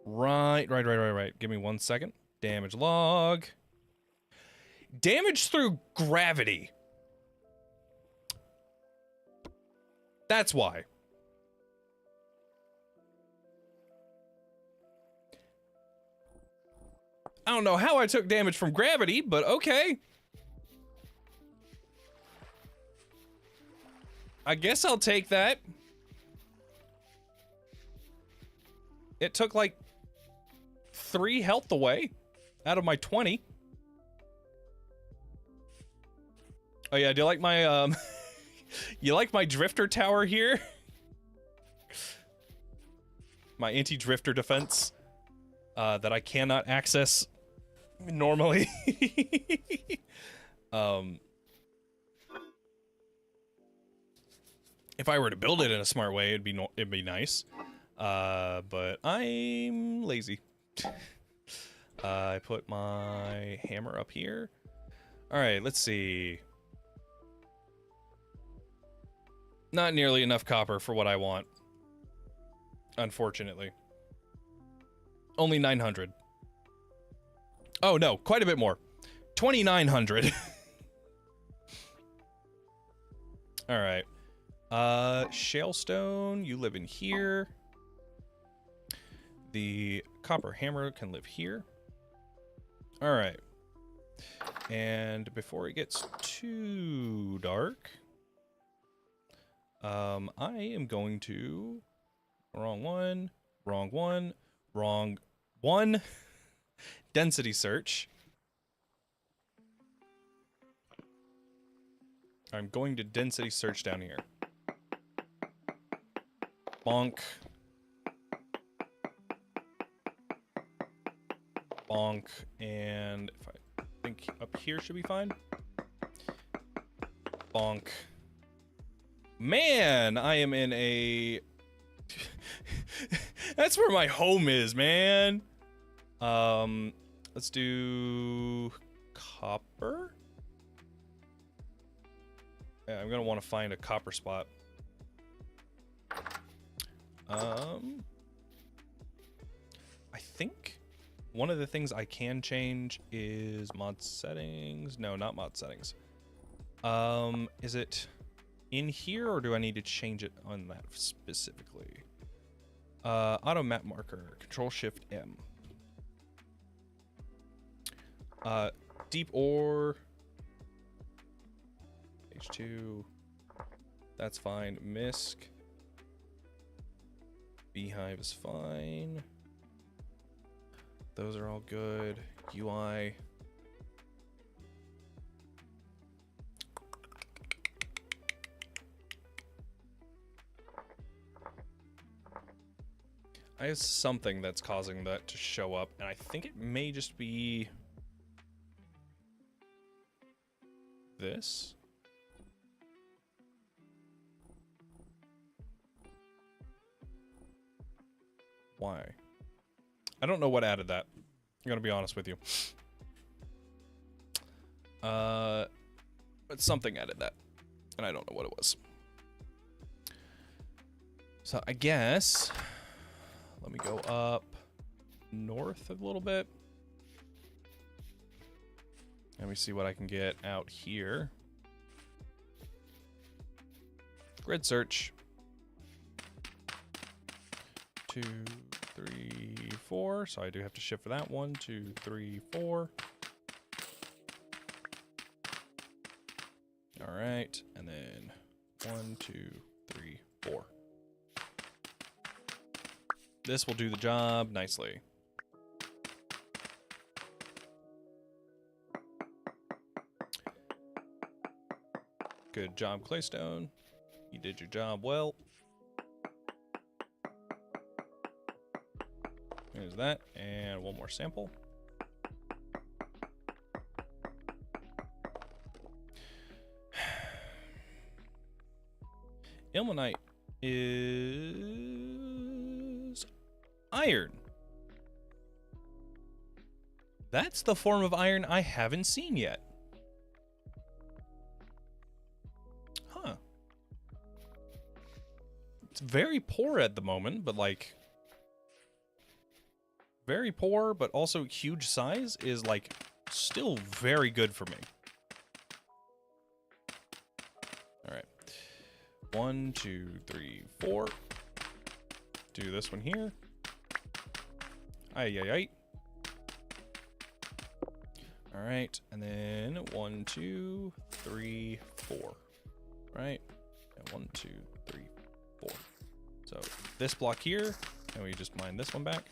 Right. Give me 1 second. Damage log. Damage through gravity. That's why. I don't know how I took damage from gravity, but okay. I guess I'll take that. It took like 3 health away out of my 20. Oh yeah, do you like my you like my drifter tower here? My anti-drifter defense that I cannot access normally. If I were to build it in a smart way, it'd be nice. But I'm lazy. I put my hammer up here. All right, let's see. Not nearly enough copper for what I want. Unfortunately. Only 900. Oh no, quite a bit more. 2,900. All right. Shalestone, you live in here. The copper hammer can live here. All right. And before it gets too dark, I am going to... Wrong one. Density search. I'm going to density search down here. Bonk. Bonk. And if I think up here should be fine. Bonk. Man, I am in a... That's where my home is, man. Let's do copper. Yeah, I'm gonna want to find a copper spot. I think one of the things I can change is mod settings. No, not mod settings. Is it in here, or do I need to change it on that specifically? Auto map marker, Control Shift M. Deep ore. H2. That's fine. Misc. Beehive is fine. Those are all good. UI. I have something that's causing that to show up, and I think it may just be this. Why? I don't know what added that. I'm gonna be honest with you. But something added that, and I don't know what it was. So I guess let me go up north a little bit. Let me see what I can get out here. Grid search. 2, 3, 4. So I do have to shift for that. 1, 2, 3, 4. All right, and then 1, 2, 3, 4. This will do the job nicely. Good job, Claystone. You did your job well. There's that, and one more sample. Ilmenite is iron. That's the form of iron I haven't seen yet. Huh. It's very poor at the moment, but like very poor, but also huge size is like still very good for me. All right. 1, 2, 3, 4. Do this one here. Ay. All right, and then 1, 2, 3, 4. Right, and 1, 2, 3, 4. So this block here, and we just mine this one back.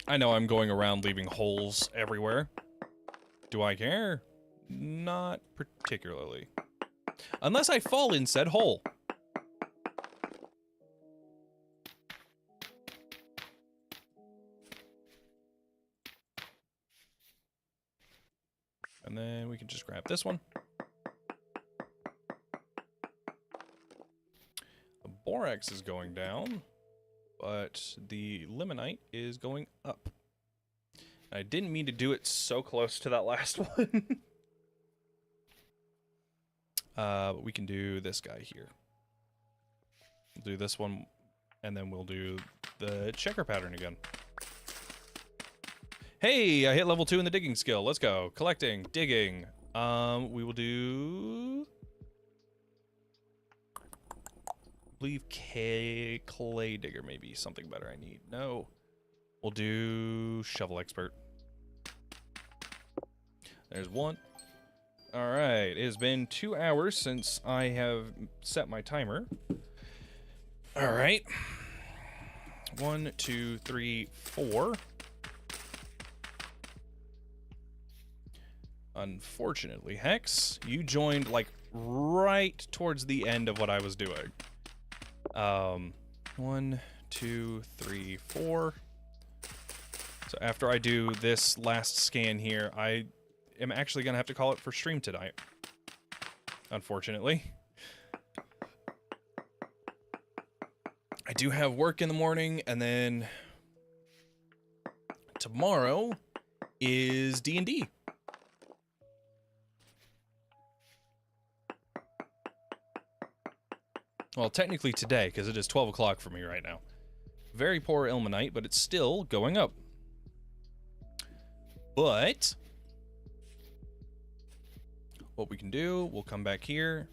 I know I'm going around leaving holes everywhere. Do I care? Not particularly. Unless I fall in said hole. And then we can just grab this one. The borax is going down, but the limonite is going up. I didn't mean to do it so close to that last one. But we can do this guy here. We'll do this one, and then we'll do the checker pattern again. Hey, I hit level 2 in the digging skill. Let's go. Collecting, digging. We will do... I believe clay digger may be something better I need. No. We'll do shovel expert. There's one. All right. It has been 2 hours since I have set my timer. All right. 1, 2, 3, 4. Unfortunately, Hex, you joined like right towards the end of what I was doing. 1, 2, 3, 4. So after I do this last scan here, I am actually gonna have to call it for stream tonight. Unfortunately. I do have work in the morning, and then tomorrow is D&D. Well, technically today, because it is 12 o'clock for me right now. Very poor ilmenite, but it's still going up. But what we can do, we'll come back here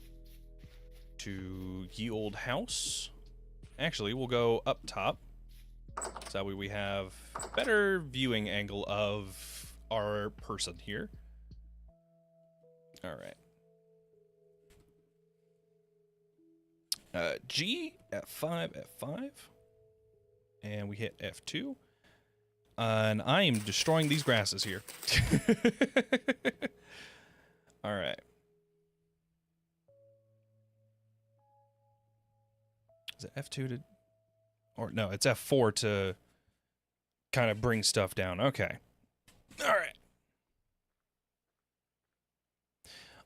to ye old house. Actually, we'll go up top. So that way we have better viewing angle of our person here. All right. G, F5, F5. And we hit F2. And I am destroying these grasses here. All right. Is it F2 to... Or no, it's F4 to kind of bring stuff down. Okay. All right.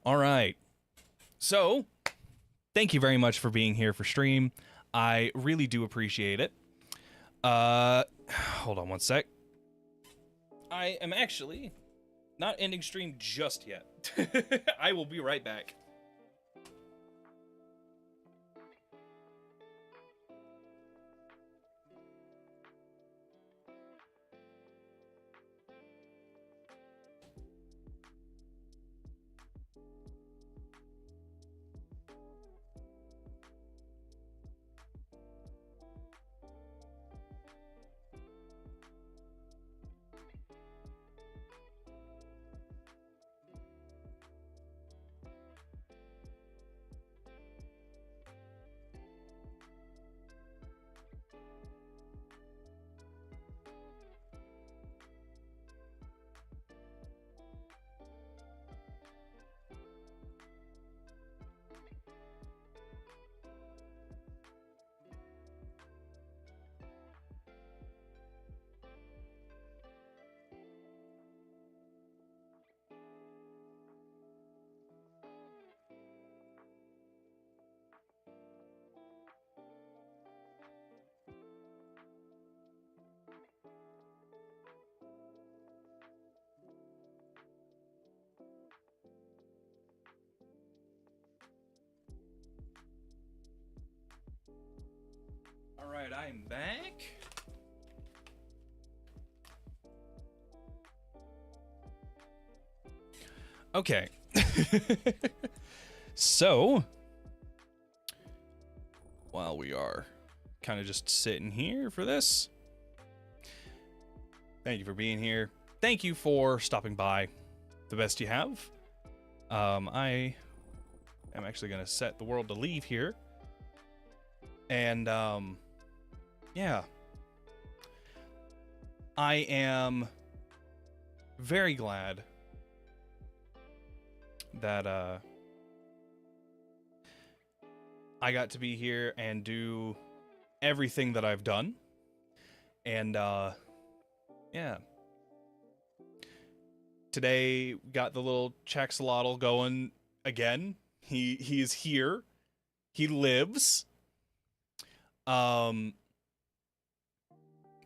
All right. So, thank you very much for being here for stream. I really do appreciate it. Hold on one sec. I am actually not ending stream just yet. I will be right back. All right, I'm back. Okay. So, while we are kind of just sitting here for this, thank you for being here. Thank you for stopping by the best you have. I am actually going to set the world to leave here. And, yeah. I am very glad that, I got to be here and do everything that I've done. And, yeah. Today, got the little Chaxolotl going again. He is here. He lives.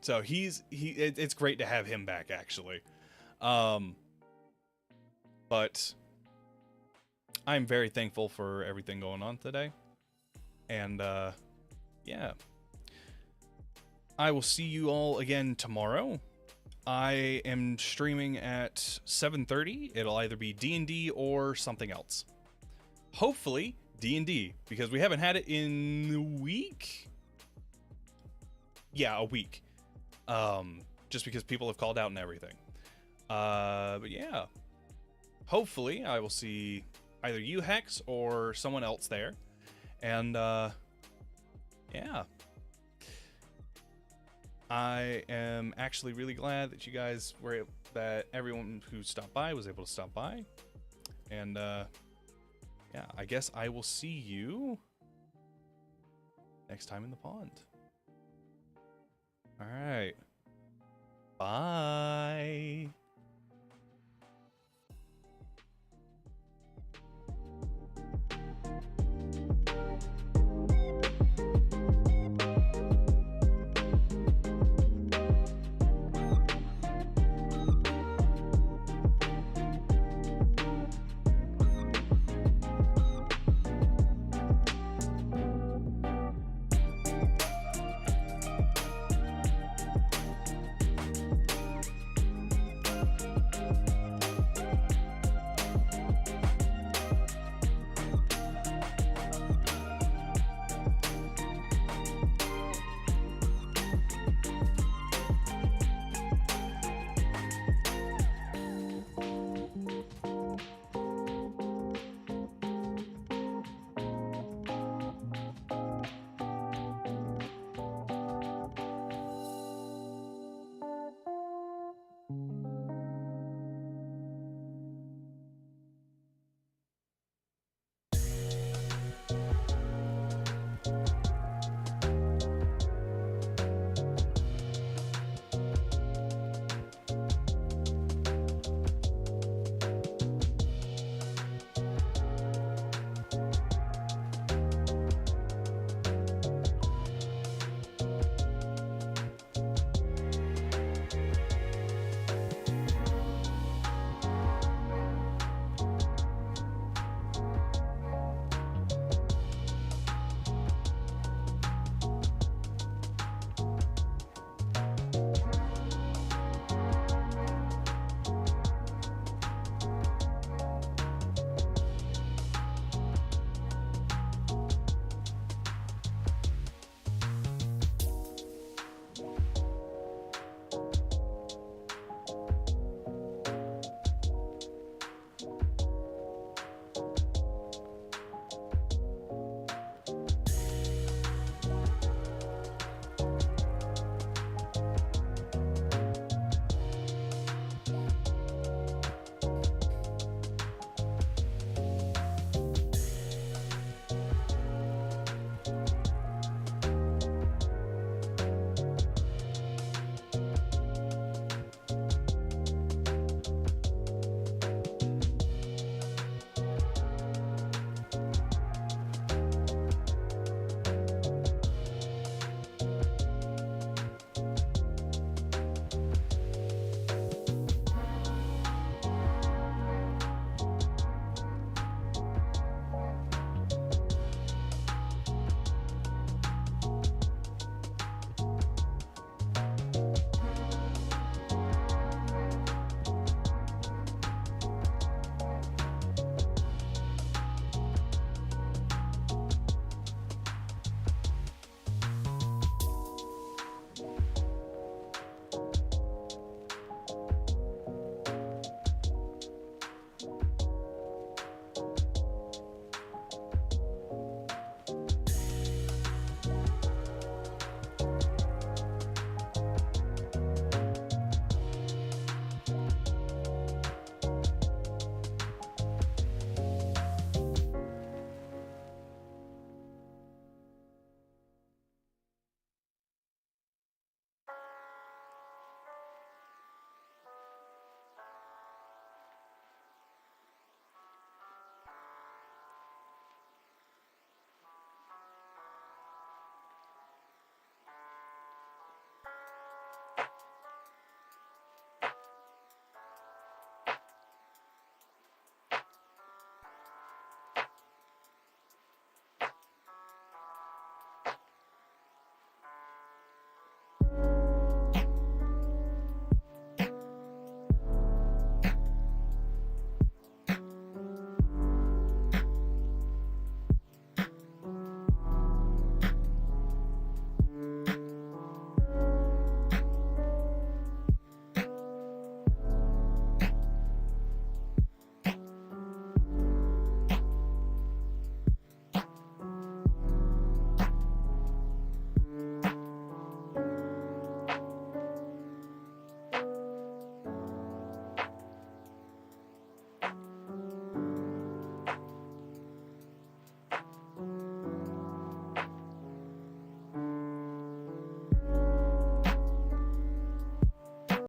So it's great to have him back, actually. But I'm very thankful for everything going on today. And, yeah. I will see you all again tomorrow. I am streaming at 7:30. It'll either be D&D or something else. Hopefully D&D, because we haven't had it in a week. Yeah, a week. Just because people have called out and everything. But yeah. Hopefully I will see either you, Hex, or someone else there. And, yeah. I am actually really glad that you guys were, that everyone who stopped by was able to stop by. And, yeah, I guess I will see you next time in the pond. All right. Bye.